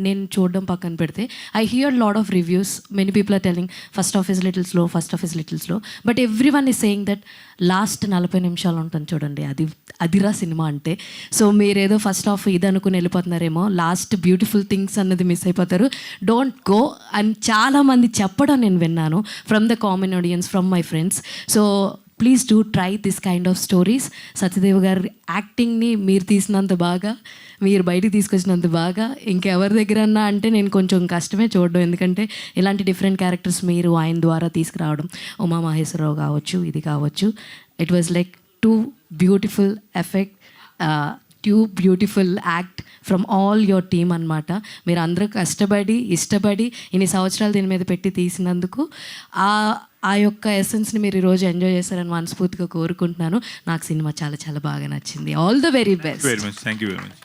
నేను చూడడం పక్కన పెడితే I hear lot of reviews, many people are telling first half is little slow, but everyone is saying that last 40 నిమిషాలు ఉంటుంది చూడండి, అదిరా cinema అంటే. సో మీరేదో ఫస్ట్ హాఫ్ ఇది అనుకుని వెళ్ళిపోతున్నారేమో, లాస్ట్ బ్యూటిఫుల్ థింగ్స్ అన్నది మిస్ అయిపోతారు, డోంట్ గో అని చాలామంది చెప్పడం నేను విన్నాను from the common audience, from my friends. So please do try this kind of stories. Satyadev గారి యాక్టింగ్ని మీరు తీసినంత బాగా, మీరు బయటికి తీసుకొచ్చినంత బాగా ఇంకెవరి దగ్గర అన్నా అంటే నేను కొంచెం కష్టమే చూడడం, ఎందుకంటే ఇలాంటి డిఫరెంట్ క్యారెక్టర్స్ మీరు ఆయన ద్వారా తీసుకురావడం, ఉమామహేశ్వరరావు కావచ్చు, ఇది కావచ్చు, it was like two beautiful effect, two beautiful act from all your team అనమాట. మీరు అందరూ కష్టపడి ఇష్టపడి ఇన్ని సంవత్సరాలు దీని మీద పెట్టి తీసినందుకు ఆ యొక్క ఎసెన్స్ని మీరు ఈరోజు ఎంజాయ్ చేశారని మనస్ఫూర్తిగా కోరుకుంటున్నాను. నాకు సినిమా చాలా చాలా బాగా నచ్చింది. All the very best. Very much, thank you very much.